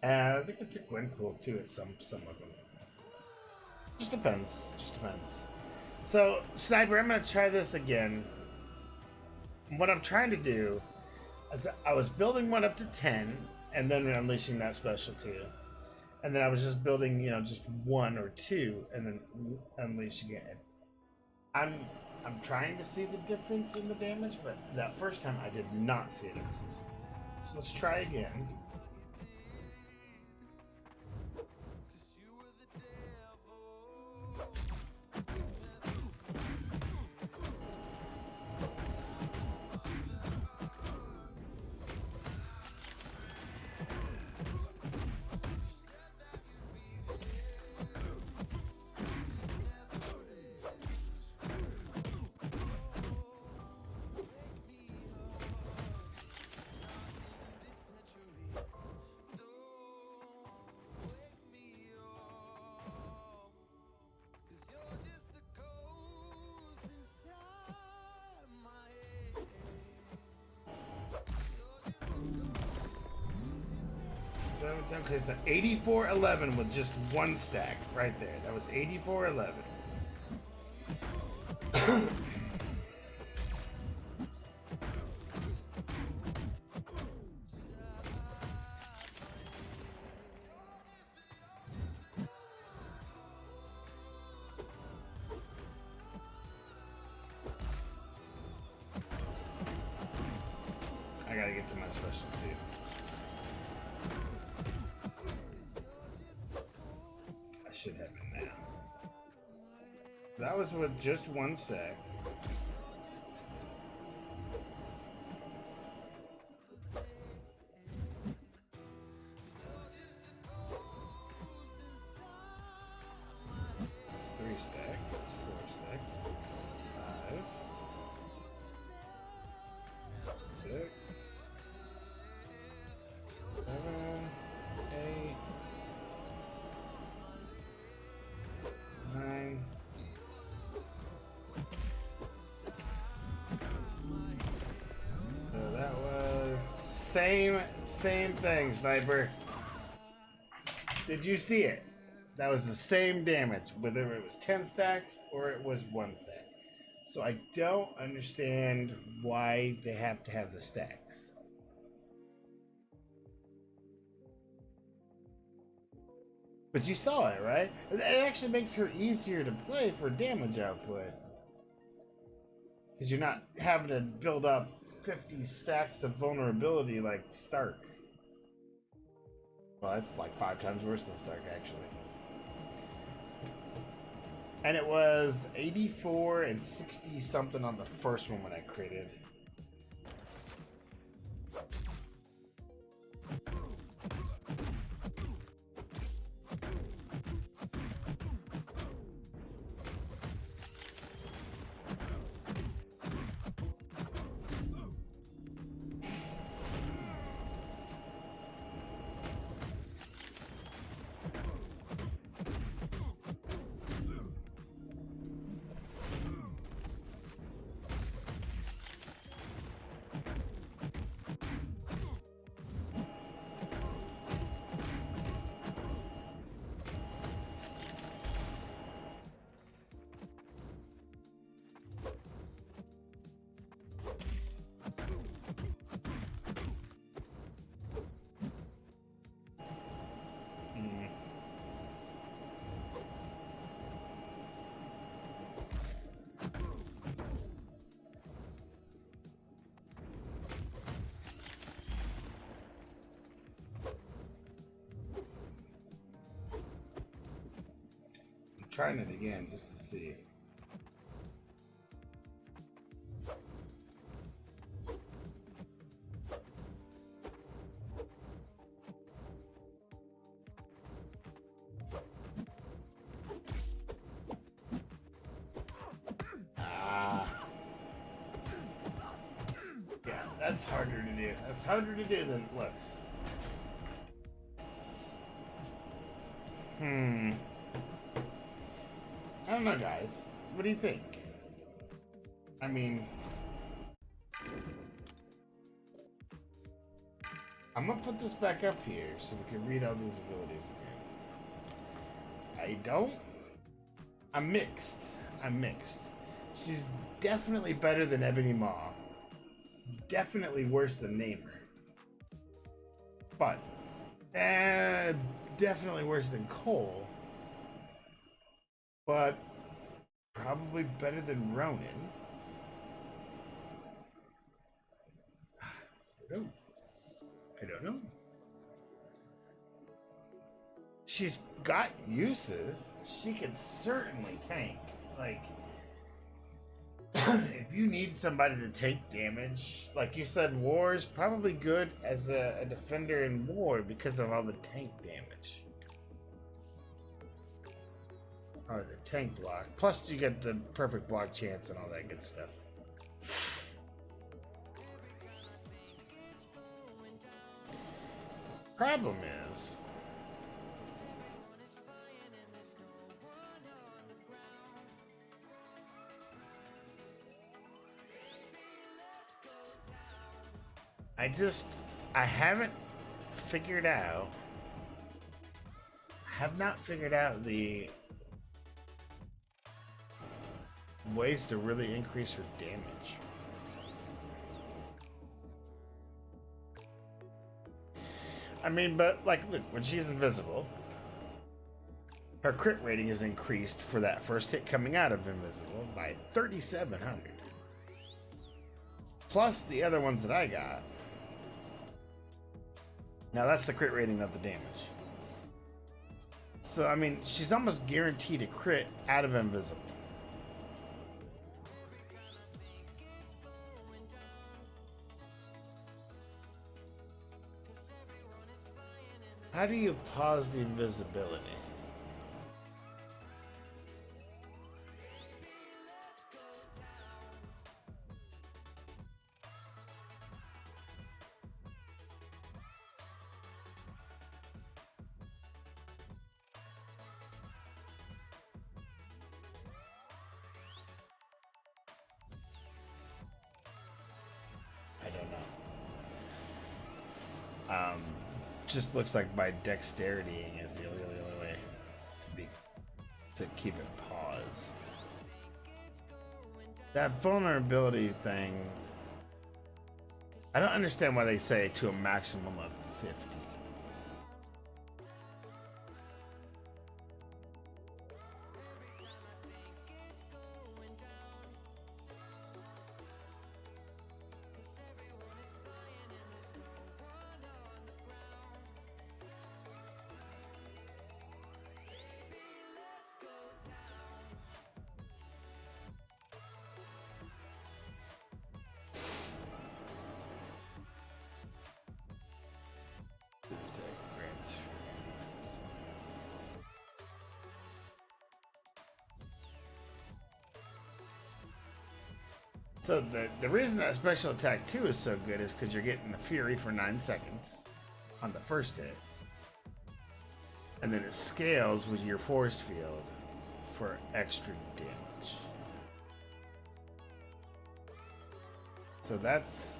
And I think I took Gwenpool too at some of them. Just depends. So, Sniper, I'm gonna try this again. What I'm trying to do is I was building one up to 10, and then unleashing that special 2. And then I was just building, just 1 or 2, and then unleashing it. I'm trying to see the difference in the damage, but that first time I did not see a difference. So let's try again. Okay, so 8411 with just 1 stack right there. That was 8411. I gotta get to my special too. Should have it now. That was with just 1 stack. That's 3 stacks, 4 stacks, 5, 6, 7, 8, 9. So that was same thing, Sniper. Did you see it? That was the same damage, whether it was 10 stacks or it was 1 stack. So I don't understand why they have to have the stacks. But you saw it, right? It actually makes her easier to play for damage output. Because you're not having to build up 50 stacks of vulnerability like Stark. Well, that's like 5 times worse than Stark, actually. And it was 84 and 60 something on the first one when I created. Trying it again just to see. Yeah, that's harder to do. That's harder to do than it looks. I don't know, guys. What do you think? I mean, I'm gonna put this back up here so we can read all these abilities again. I'm mixed. I'm mixed. She's definitely better than Ebony Maw. Definitely worse than Namer. But, definitely worse than Cole. But probably better than Ronan. I don't know. She's got uses. She can certainly tank. Like, if you need somebody to take damage, like you said, War is probably good as a defender in War because of all the tank damage. Or the tank block. Plus you get the perfect block chance and all that good stuff. Problem is, I haven't figured out, the ways to really increase her damage. I mean, but like, look, when she's invisible, her crit rating is increased for that first hit coming out of invisible by 3,700. Plus the other ones that I got. Now that's the crit rating, not the damage. So, I mean, she's almost guaranteed a crit out of invisible. How do you pause the invisibility? I don't know. Just looks like my dexterity is the only way to keep it paused. That vulnerability thing, I don't understand why they say to a maximum of 50. So the reason that special attack 2 is so good is because you're getting the Fury for 9 seconds on the first hit. And then it scales with your force field for extra damage. So that's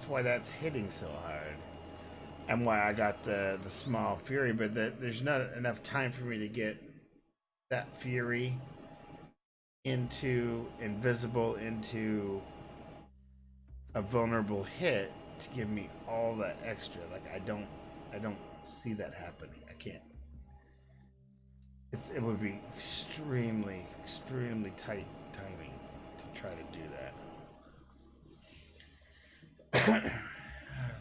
why that's hitting so hard. And why I got the small Fury, but there's not enough time for me to get that Fury into invisible into a vulnerable hit to give me all that extra. Like I don't see that happening. I can't. It would be extremely tight timing to try to do that.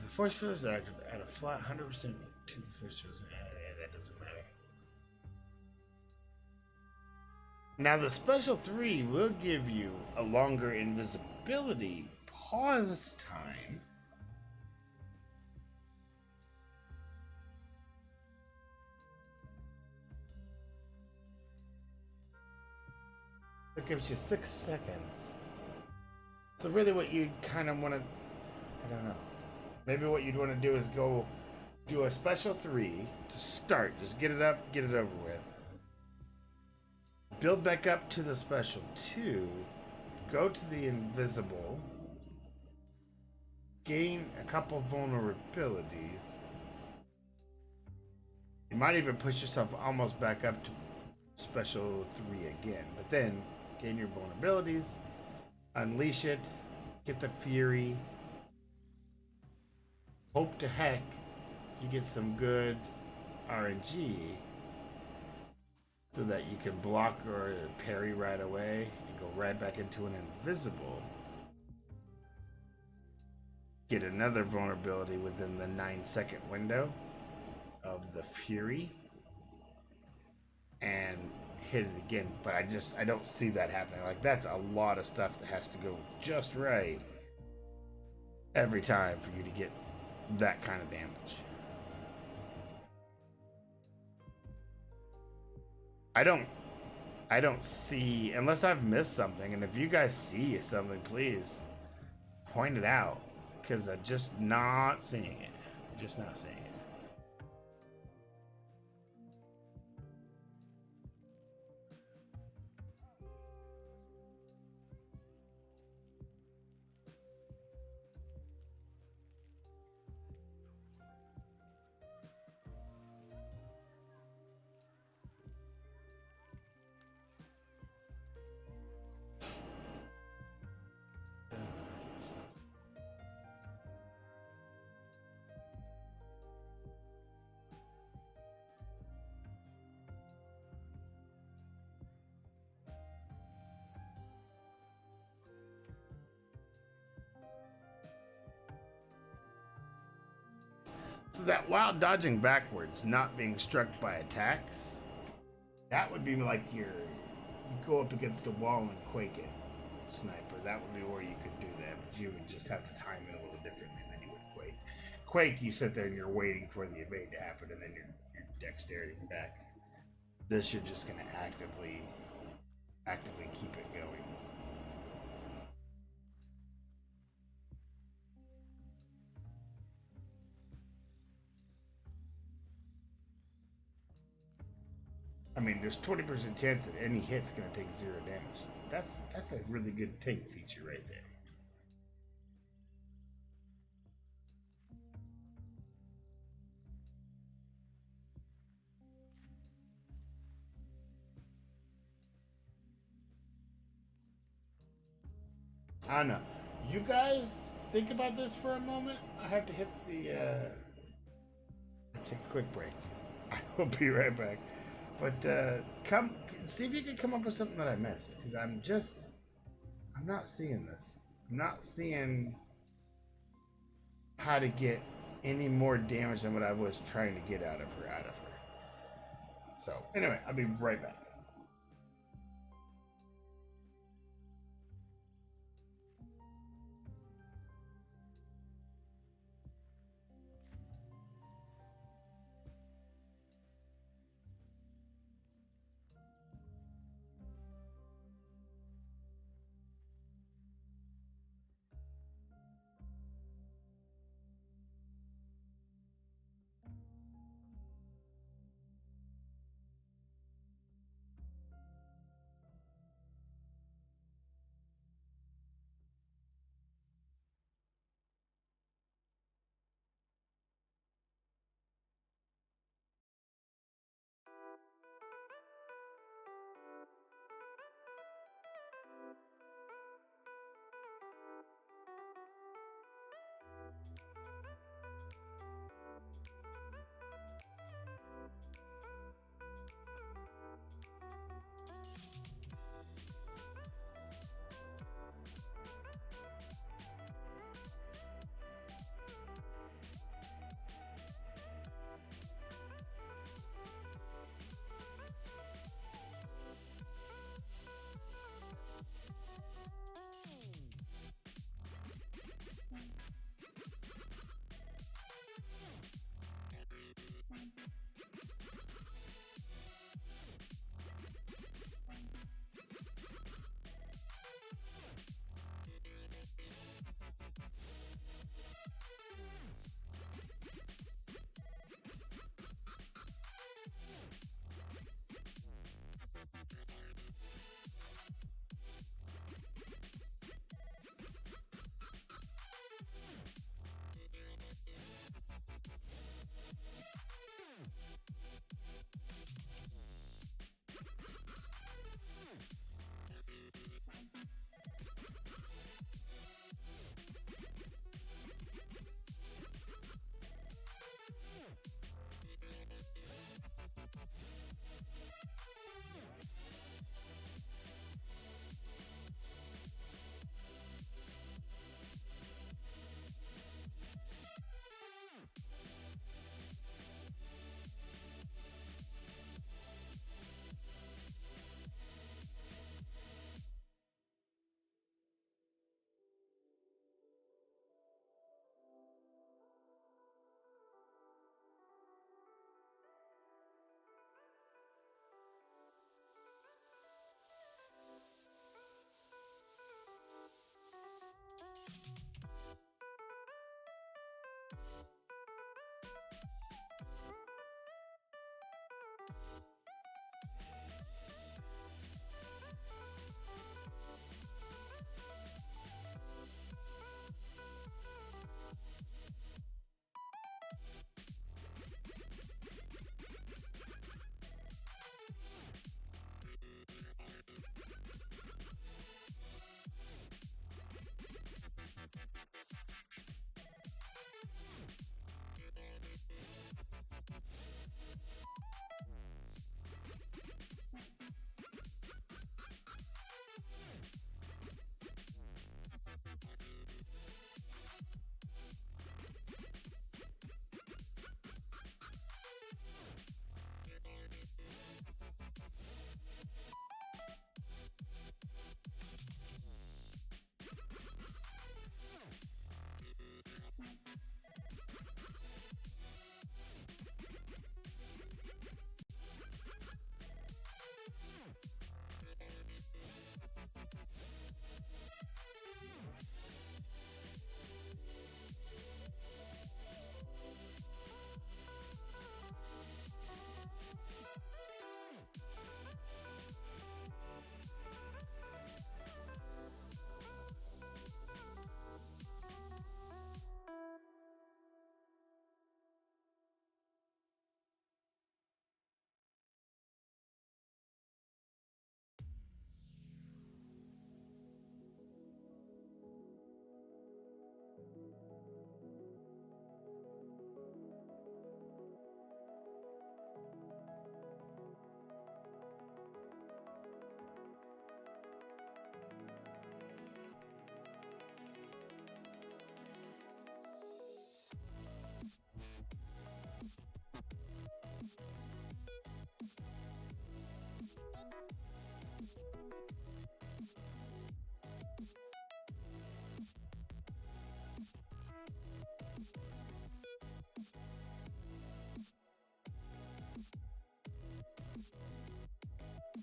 The force field is active at a flat 100% to the force field. That doesn't matter. Now the special 3 will give you a longer invisibility pause time. It gives you 6 seconds. So really what you kind of want to, I don't know. Maybe what you'd want to do is go do a special 3 to start. Just get it up, get it over with. Build back up to the special 2. Go to the invisible. Gain a couple vulnerabilities. You might even push yourself almost back up to special 3 again. But then gain your vulnerabilities. Unleash it. Get the Fury. Hope to heck you get some good RNG so that you can block or parry right away and go right back into an invisible. Get another vulnerability within the 9-second window of the Fury and hit it again. But I don't see that happening. Like that's a lot of stuff that has to go just right every time for you to get that kind of damage. I don't see, unless I've missed something, and if you guys see something, please point it out, because I'm just not seeing it. Just not seeing it. So that while dodging backwards, not being struck by attacks, that would be like you go up against a wall and quake it, sniper. That would be where you could do that, but you would just have to time it a little differently than you would quake. Quake, you sit there and you're waiting for the evade to happen, and then you're dexterity back. This, you're just going to actively keep it going. I mean, there's 20% chance that any hit's gonna take 0 damage. That's a really good tank feature right there. I don't know. You guys think about this for a moment. I have to hit the take a quick break. I will be right back. But come see if you can come up with something that I missed, because I'm not seeing this. I'm not seeing how to get any more damage than what I was trying to get out of her. So anyway, I'll be right back.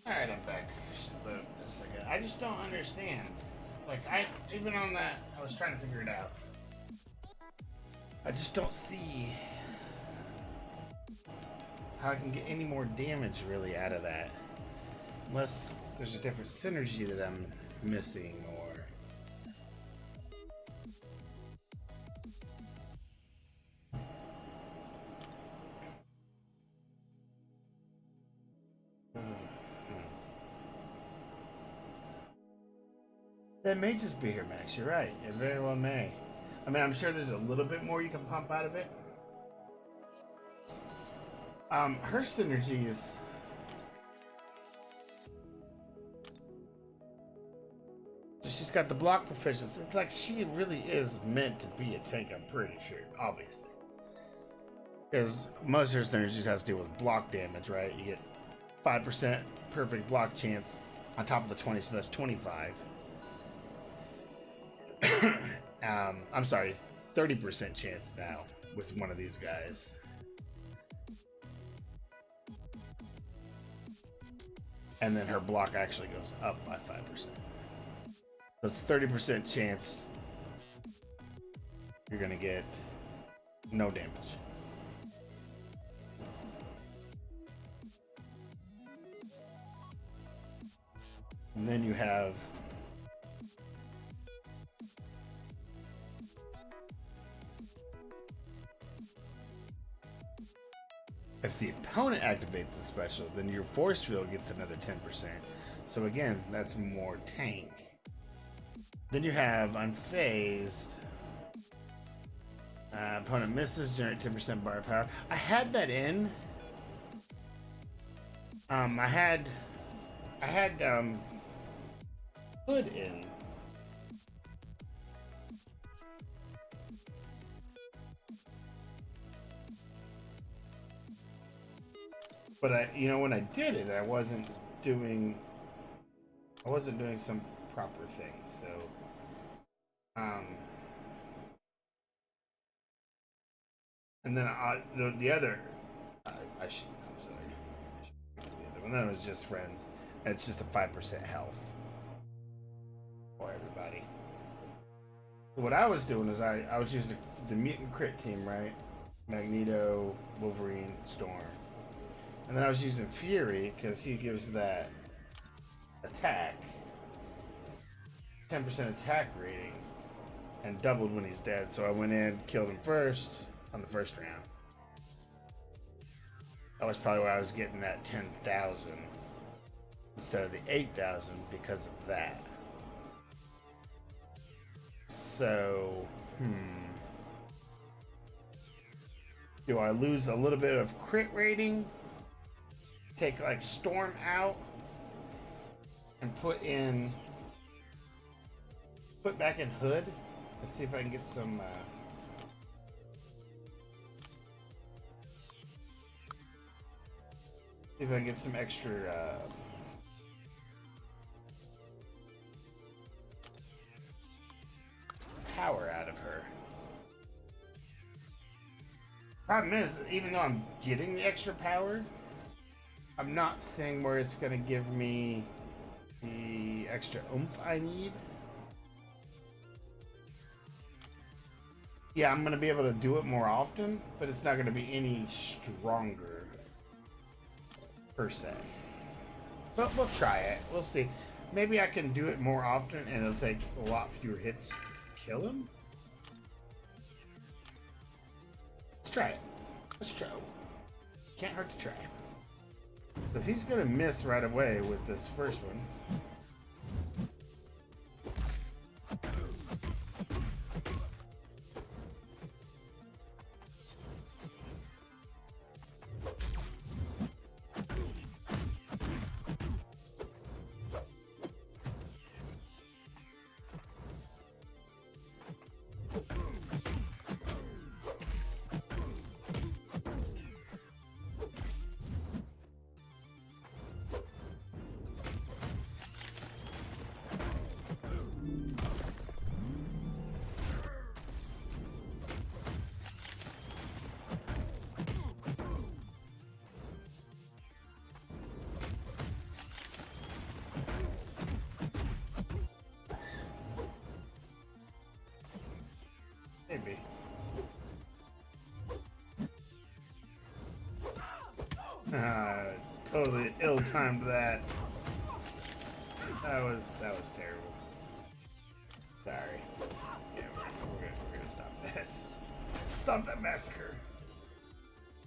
Alright, I'm back. Load just a second. I just don't understand. Like, even on that, I was trying to figure it out. I just don't see how I can get any more damage really out of that. Unless there's a different synergy that I'm missing, or... That may just be her max. You're right. It very well may. I mean, I'm sure there's a little bit more you can pump out of it. Her synergies. So she's got the block proficiency. It's like she really is meant to be a tank, I'm pretty sure, obviously. Because most of her synergies has to do with block damage, right? You get 5% perfect block chance on top of the 20, so that's 25. I'm sorry, 30% chance now with one of these guys. And then her block actually goes up by 5%. So it's 30% chance you're gonna get no damage. And then you have if the opponent activates the special, then your force field gets another 10%. So again, that's more tank. Then you have unfazed. Opponent misses, generate 10% bar power. I had that in. I had hood in. But when I did it, I wasn't doing some proper things. So, and then the other, I'm sorry, the other one. That was just friends. And it's just a 5% health for everybody. So what I was doing is I was using the mutant crit team, right? Magneto, Wolverine, Storm. And then I was using Fury because he gives that attack, 10% attack rating, and doubled when he's dead. So I went in, killed him first on the first round. That was probably why I was getting that 10,000 instead of the 8,000 because of that. So, do I lose a little bit of crit rating? Take like Storm out and put back in Hood. Let's see if I can get some extra power out of her. Problem is, even though I'm getting the extra power, I'm not seeing where it's going to give me the extra oomph I need. Yeah, I'm going to be able to do it more often, but it's not going to be any stronger, per se. But we'll try it. We'll see. Maybe I can do it more often and it'll take a lot fewer hits to kill him. Let's try it. Let's try. Can't hurt to try. If he's gonna miss right away with this first one, Maybe. Totally ill-timed that. That was terrible. Sorry. Yeah, we're gonna stop that. Stop that massacre.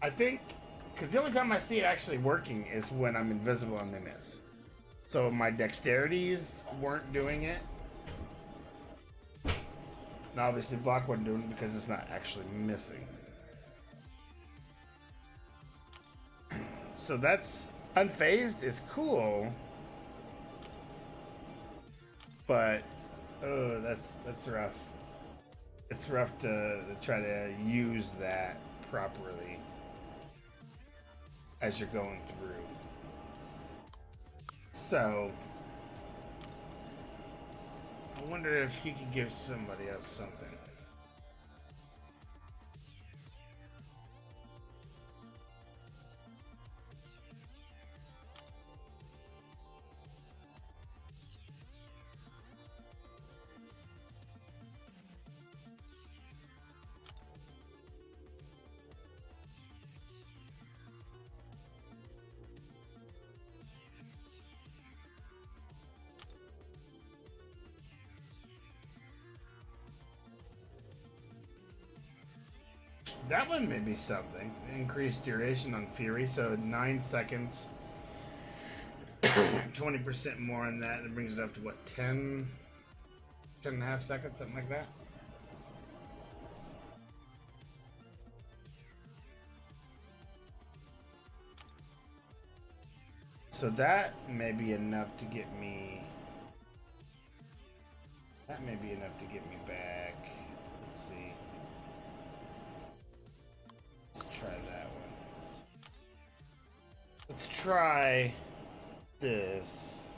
I think, because the only time I see it actually working is when I'm invisible and they miss. So my dexterities weren't doing it. And obviously block wasn't doing it because it's not actually missing. So that's unfazed is cool. But oh, that's rough. It's rough to try to use that properly as you're going through. So I wonder if he could give somebody else something. That one may be something. Increased duration on Fury, so 9 seconds. 20% more on that, and it brings it up to what, 10 and a half seconds, something like that. So that may be enough to get me. That may be enough to get me back. Let's see. Let's try that one. Let's try this.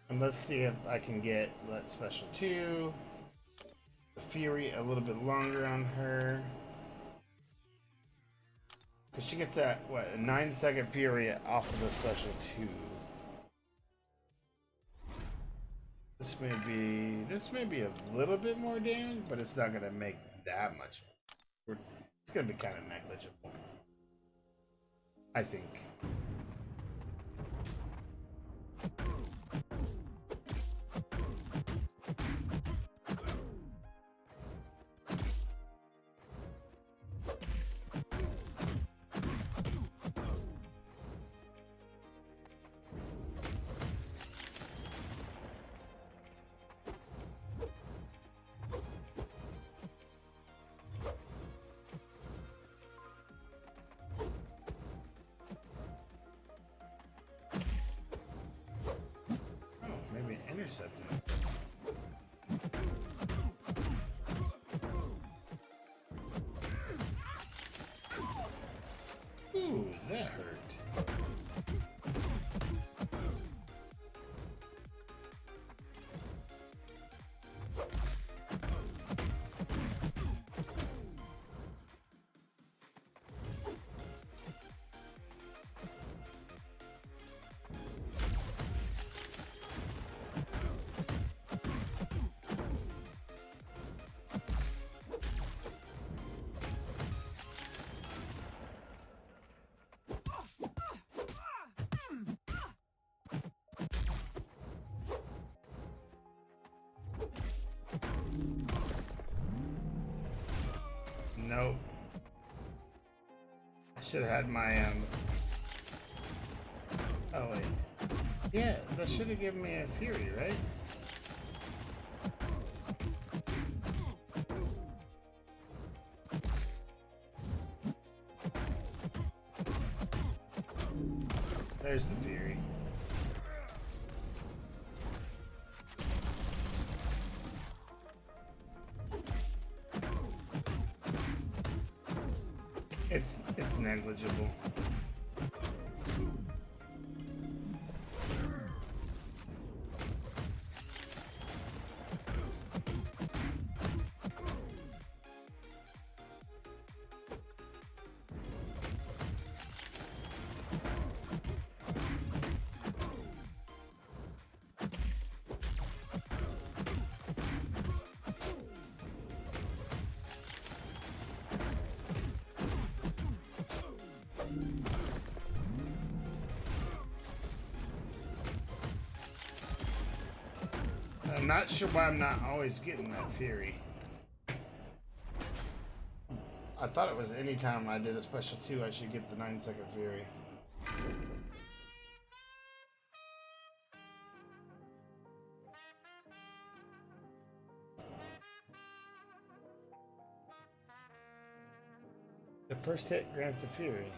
And let's see if I can get Let Special 2. The Fury a little bit longer on her. Because she gets that, what, a 9-second Fury off of the Special 2. This may be a little bit more damage, but it's not gonna make that much. It's gonna be kind of negligible, I think. Intercepting. Ooh, that hurt. Nope. I should have had my oh wait. Yeah, that should have given me a Fury, right? There's the Fury. It's negligible. I'm not sure why I'm not always getting that Fury. I thought it was anytime I did a special 2, I should get the 9-second Fury. The first hit grants a Fury.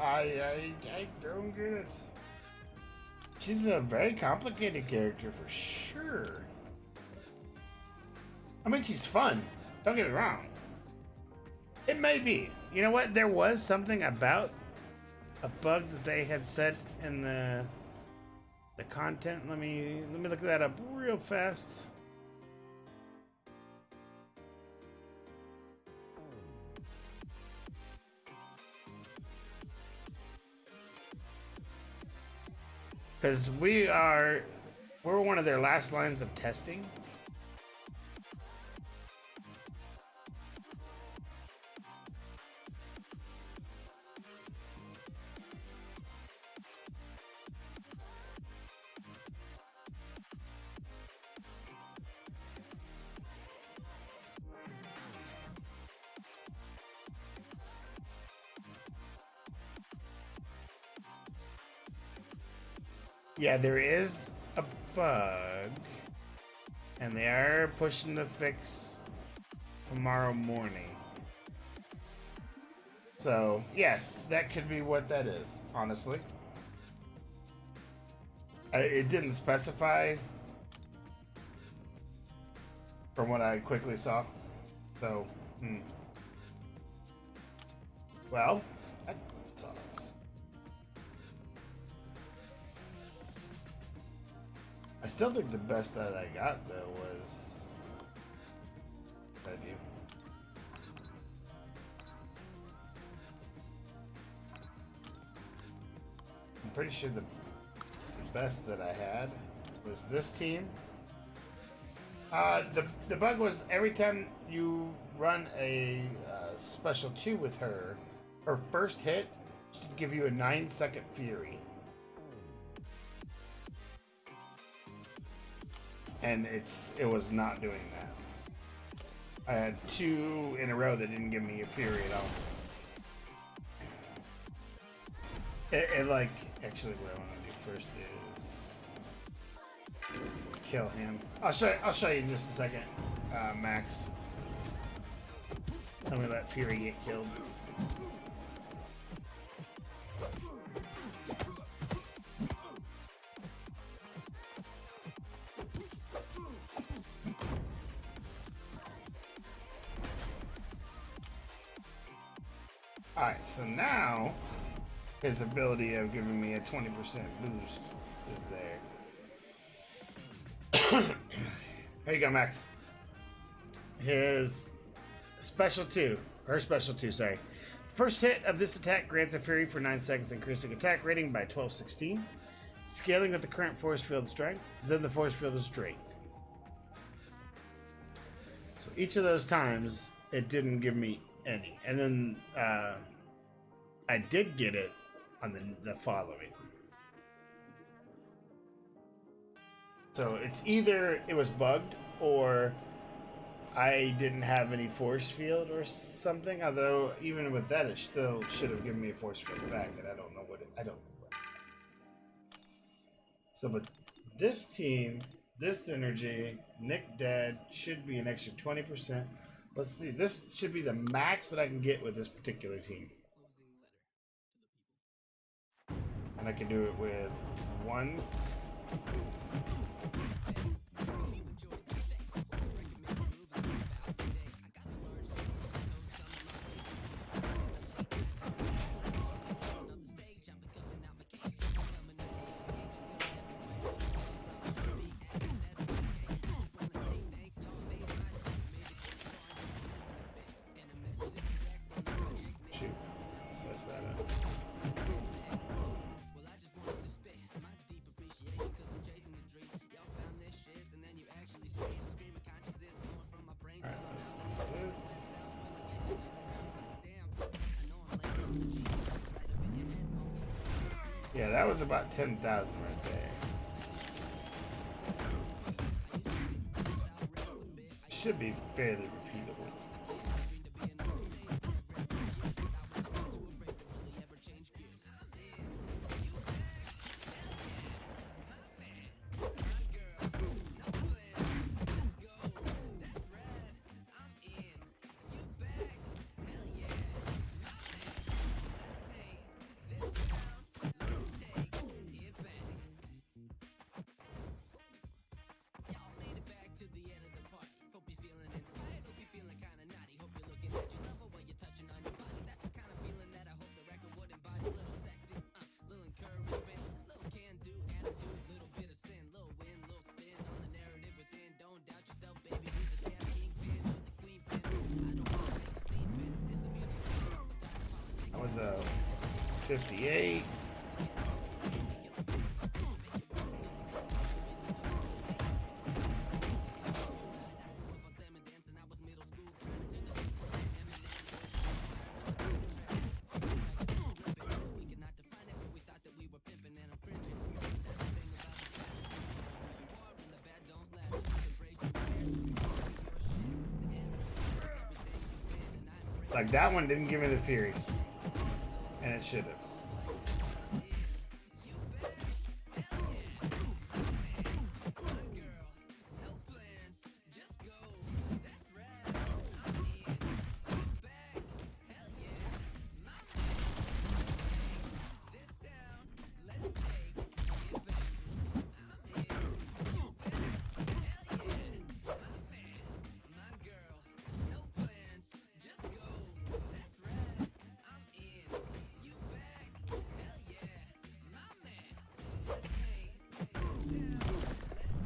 I don't get it. She's a very complicated character for sure. I mean, she's fun. Don't get me wrong. It may be. You know what? There was something about a bug that they had said in the content. Let me look that up real fast. Because we're one of their last lines of testing. Yeah, there is a bug, and they are pushing the fix tomorrow morning. So, yes, that could be what that is, honestly. It didn't specify from what I quickly saw. So, well, that sucks. I still think the best that I got though was that you. I'm pretty sure the best that I had was this team. The bug was every time you run a special 2 with her, her first hit should give you a 9-second Fury. And it was not doing that. I had 2 in a row that didn't give me a Fury at all. It like, actually what I want to do first is kill him. I'll show you in just a second, Max. Let me let Fury get killed. Alright, so now his ability of giving me a 20% boost is there. There you go, Max. His special 2, her special 2, sorry. First hit of this attack grants a Fury for 9 seconds, increasing attack rating by 12/16. Scaling with the current force field strength, then the force field is drained. So each of those times, it didn't give me any. And then I did get it on the following. So it's either it was bugged or I didn't have any force field or something. Although even with that, it still should have given me a force field back, and I don't know what I don't know what. So, but this team, this synergy, Nick dead should be an extra 20%. Let's see. This should be the max that I can get with this particular team. And I can do it with 1. Yeah, that was about 10,000 right there. Should be fairly repeatable. That was a 58. Like, that one didn't give me the fury. And it should have.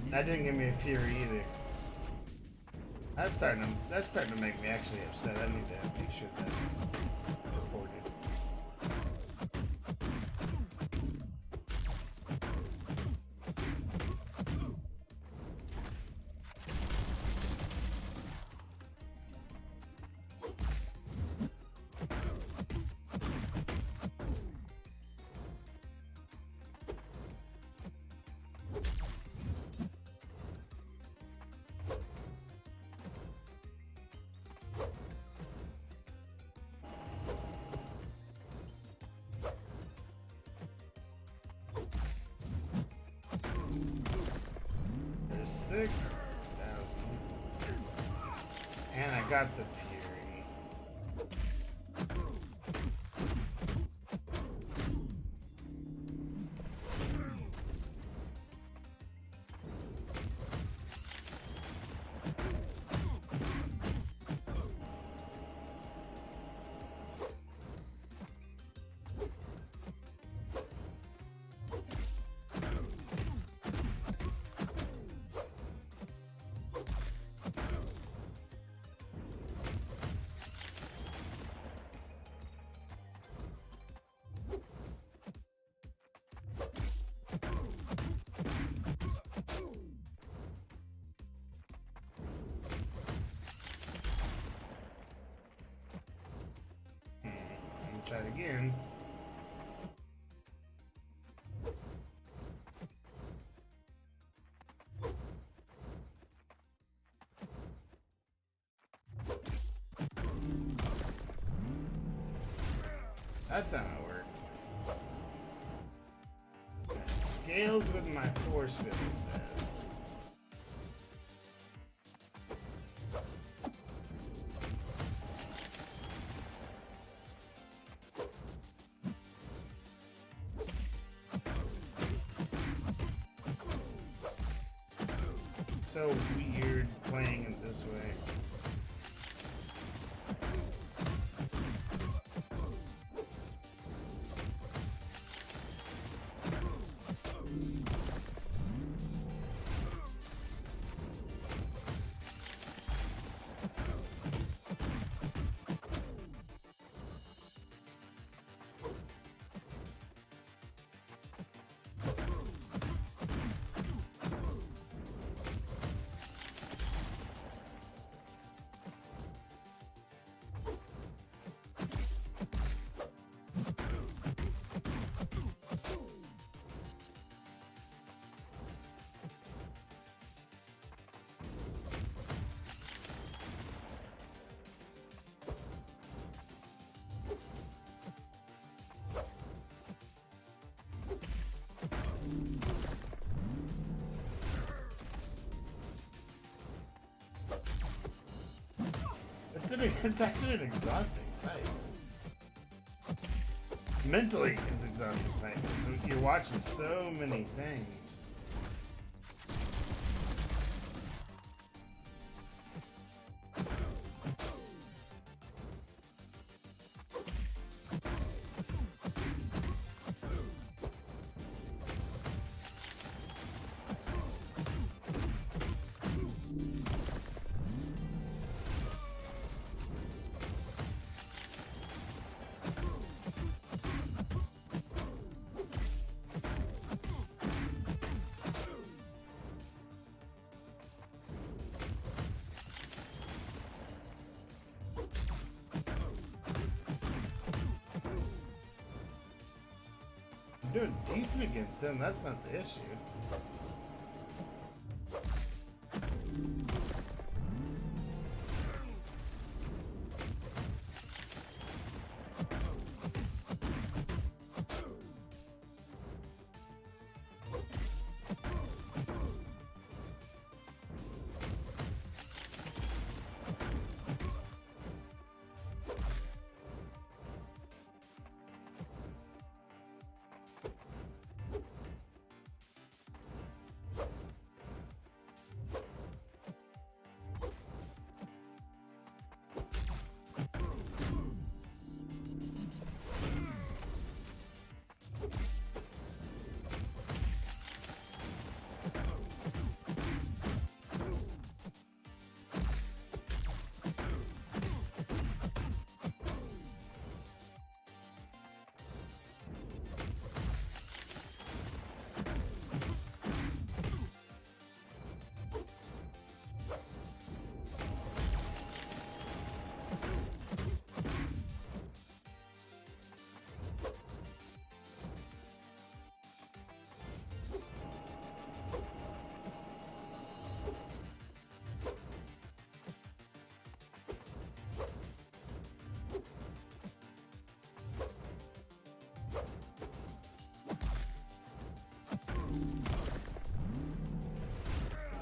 That didn't give me a fury either. That's starting to make me actually upset. I need to make sure that's reported. There's 6,000. And I got the fury. Try it again. That's not gonna work. It scales with my force field, it says. So weird playing it this way. It's actually an exhausting fight. Mentally, it's exhausting fight. You're watching so many things. I'm doing decent against them, that's not the issue.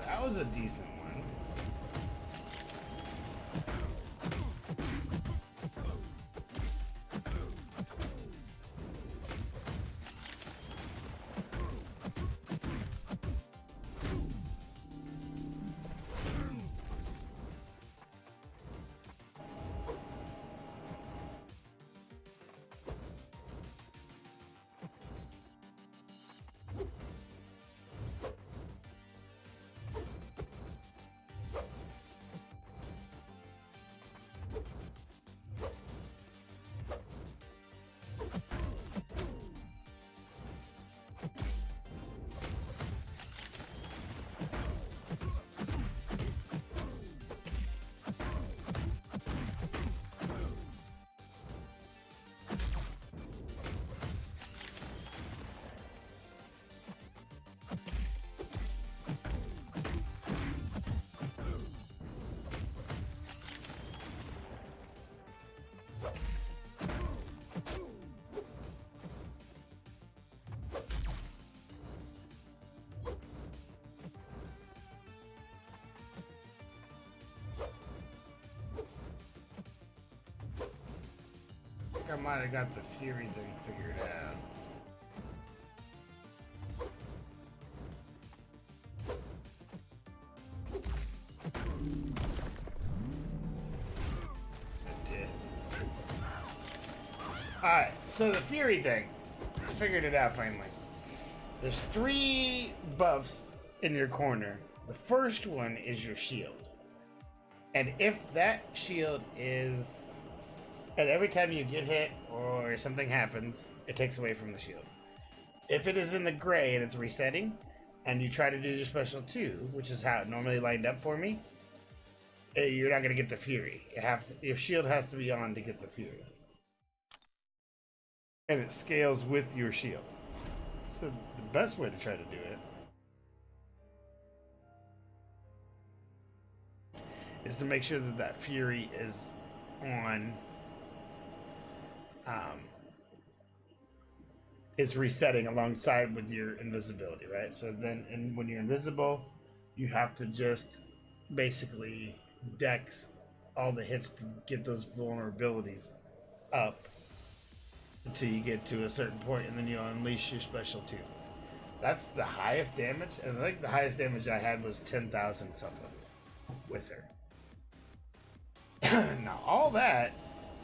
That was a decent one. I think I might have got the Fury thing figured out. I did. Alright, so the Fury thing. I figured it out finally. There's 3 buffs in your corner. The first one is your shield. And if that shield is... And every time you get hit or something happens, it takes away from the shield. If it is in the gray and it's resetting, and you try to do your special 2, which is how it normally lined up for me, you're not going to get the Fury. Your shield has to be on to get the Fury. And it scales with your shield. So the best way to try to do it is to make sure that that Fury is on is resetting alongside with your invisibility, right? So then, and when you're invisible, you have to just basically dex all the hits to get those vulnerabilities up until you get to a certain point, and then you'll unleash your special too. That's the highest damage, and I think the highest damage I had was 10,000 something with her. Now, all that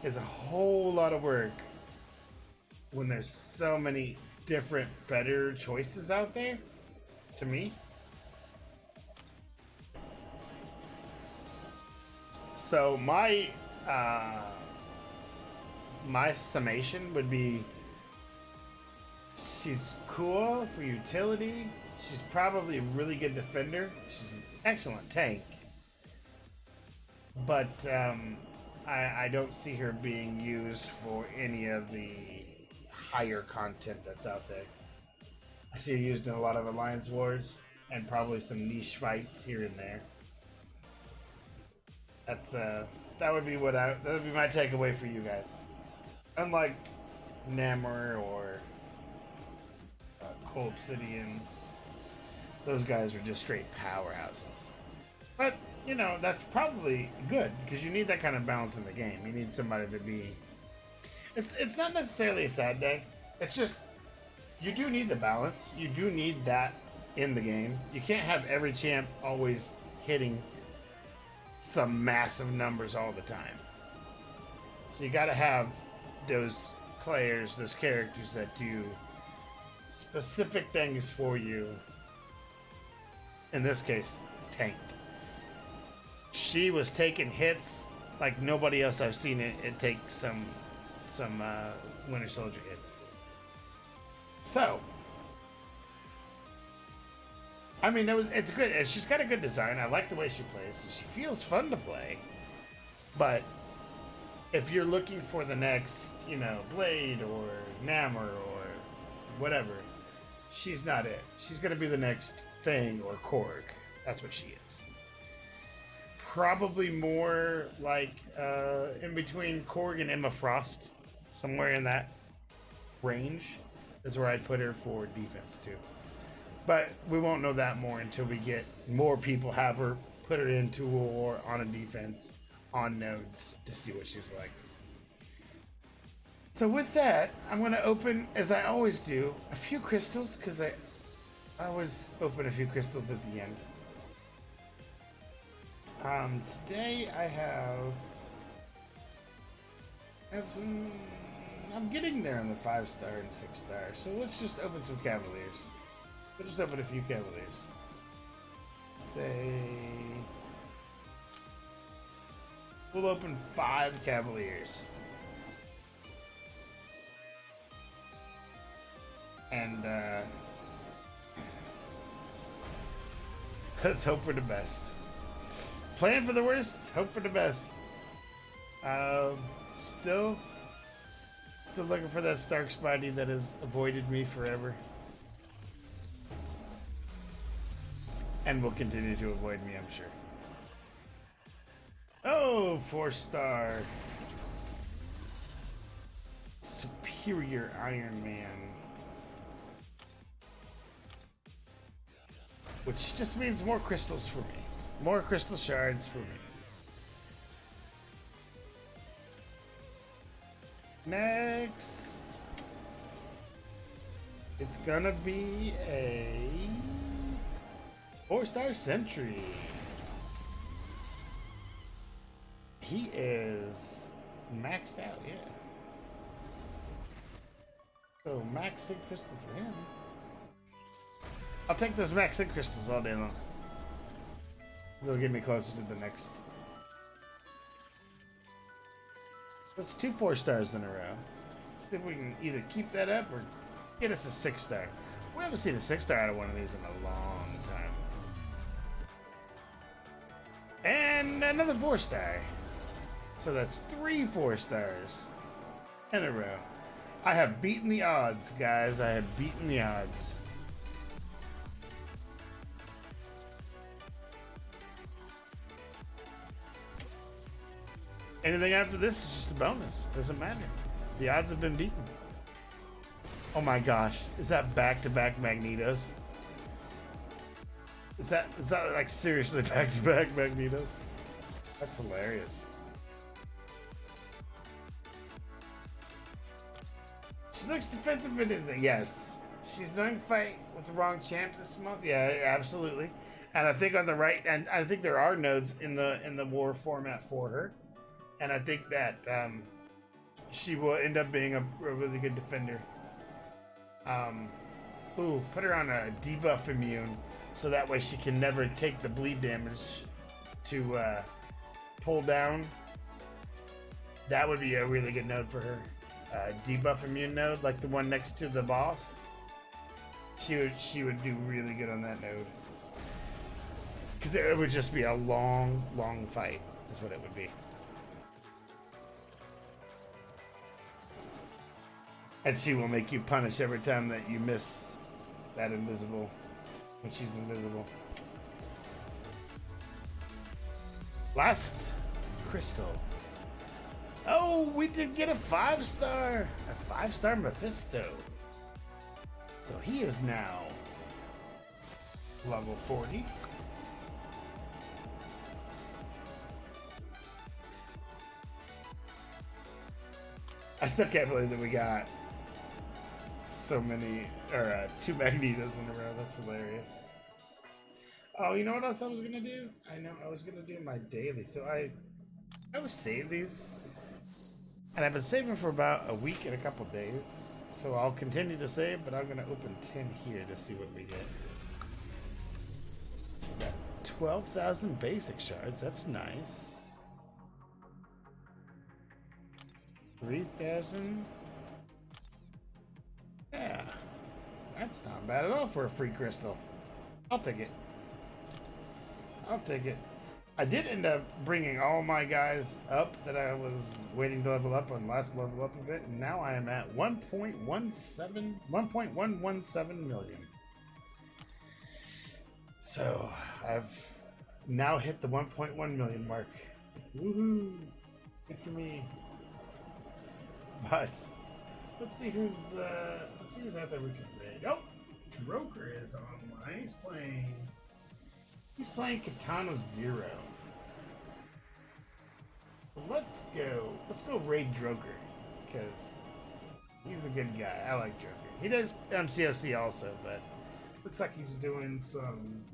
is a whole lot of work when there's so many different, better choices out there, to me. So my summation would be, she's cool for utility. She's probably a really good defender. She's an excellent tank. But I don't see her being used for any of the higher content that's out there. I see her used in a lot of alliance wars and probably some niche fights here and there. That's that would be my takeaway for you guys. Unlike Namor or Cold Obsidian, those guys are just straight powerhouses. But you know, that's probably good because you need that kind of balance in the game. You need somebody to be. It's not necessarily a sad day. It's just you do need the balance. You do need that in the game. You can't have every champ always hitting some massive numbers all the time. So you got to have those players, those characters that do specific things for you. In this case, tank. She was taking hits like nobody else I've seen it take some Winter Soldier hits. So, I mean, it's good. She's got a good design. I like the way she plays. She feels fun to play. But if you're looking for the next, you know, Blade or Namor or whatever, she's not it. She's going to be the next Thing or Korg. That's what she is. Probably more like in between Korg and Emma Frost, somewhere in that range is where I'd put her for defense too. But we won't know that more until we get more people have her, put her into a war on a defense on nodes to see what she's like. So with that, I'm going to open, as I always do, a few crystals because I always open a few crystals at the end. Today I have some, I'm getting there on the 5-star and 6-star, so let's just open some Cavaliers. We'll just open a few Cavaliers. Say, we'll open 5 Cavaliers. And, let's hope for the best. Plan for the worst, hope for the best. Still looking for that Stark Spidey that has avoided me forever. And will continue to avoid me, I'm sure. Oh, 4-star. Superior Iron Man. Which just means more crystals for me. More crystal shards for me. Next. It's gonna be a 4-star Sentry. He is maxed out, yeah. So max sync crystal for him. I'll take those max sync crystals all day long. That'll get me closer to the next. That's 2 4-stars in a row. Let's see if we can either keep that up or get us a 6-star. We haven't seen a 6-star out of one of these in a long time. And another 4-star. So that's 3 4-stars in a row. I have beaten the odds, guys. I have beaten the odds. Anything after this is just a bonus. Doesn't matter. The odds have been beaten. Oh my gosh, is that back-to-back Magnetos? Is that like seriously back-to-back Magnetos? That's hilarious. She looks defensive in it. Yes. She's doing fight with the wrong champ this month. Yeah, absolutely. And I think on the right, and I think there are nodes in the war format for her. And I think that she will end up being a really good defender. Ooh, put her on a debuff immune, so that way she can never take the bleed damage to pull down. That would be a really good node for her. Debuff immune node, like the one next to the boss. She would do really good on that node. Because it would just be a long, long fight, is what it would be. And she will make you punish every time that you miss that invisible, when she's invisible. Last crystal. Oh, we did get a 5-star. A 5-star Mephisto. So he is now level 40. I still can't believe that we got so many, or 2 Magnetos in a row. That's hilarious. Oh, you know what else I was gonna do? I know I was gonna do my daily. So I would save these, and I've been saving for about a week and a couple days. So I'll continue to save, but I'm gonna open 10 here to see what we get. We got 12,000 basic shards. That's nice. 3,000. Yeah, that's not bad at all for a free crystal. I'll take it. I'll take it. I did end up bringing all my guys up that I was waiting to level up on last level up event, and now I am at 1.117 million. So I've now hit the 1.1 million mark. Woohoo! Good for me. But let's see who's out there we can raid. Oh, Droker is online. He's playing Katana Zero. Let's go raid Droker, because he's a good guy. I like Droker. He does MCOC also, but looks like he's doing some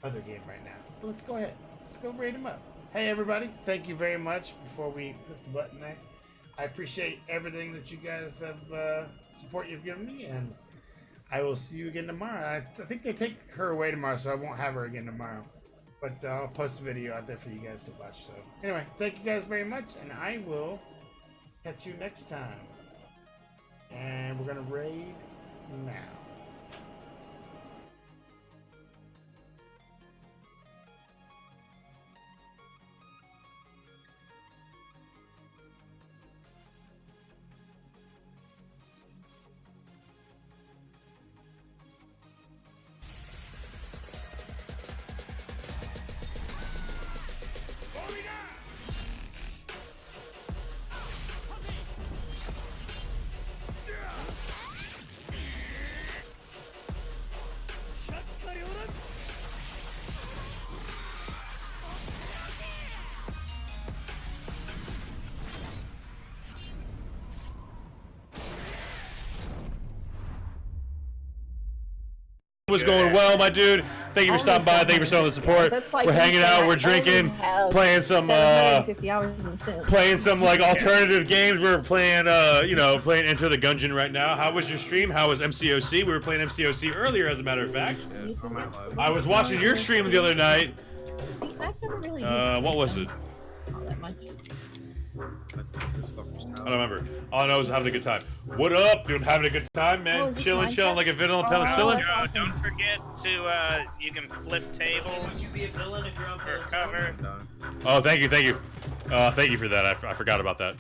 other game right now. But let's go ahead. Let's go raid him up. Hey everybody, thank you very much. Before we hit the button there, I appreciate everything that you guys have support you've given me, and I will see you again tomorrow. I think they take her away tomorrow, so I won't have her again tomorrow. But I'll post a video out there for you guys to watch. So anyway, thank you guys very much, and I will catch you next time. And we're gonna raid now. Was going well, my dude. Thank you for stopping by. Thank you for showing the support. Like we're hanging out. We're drinking, playing some like alternative games. We're playing, playing Enter the Gungeon right now. How was your stream? How was MCOC? We were playing MCOC earlier, as a matter of fact. I was watching your stream the other night. What was it? I don't remember. All I know is having a good time. What up, dude? Having a good time, man. Chilling like a villain on penicillin. Don't forget to, you can flip tables. Can you be a villain if you're on for cover? Oh, thank you. Thank you for that. I forgot about that.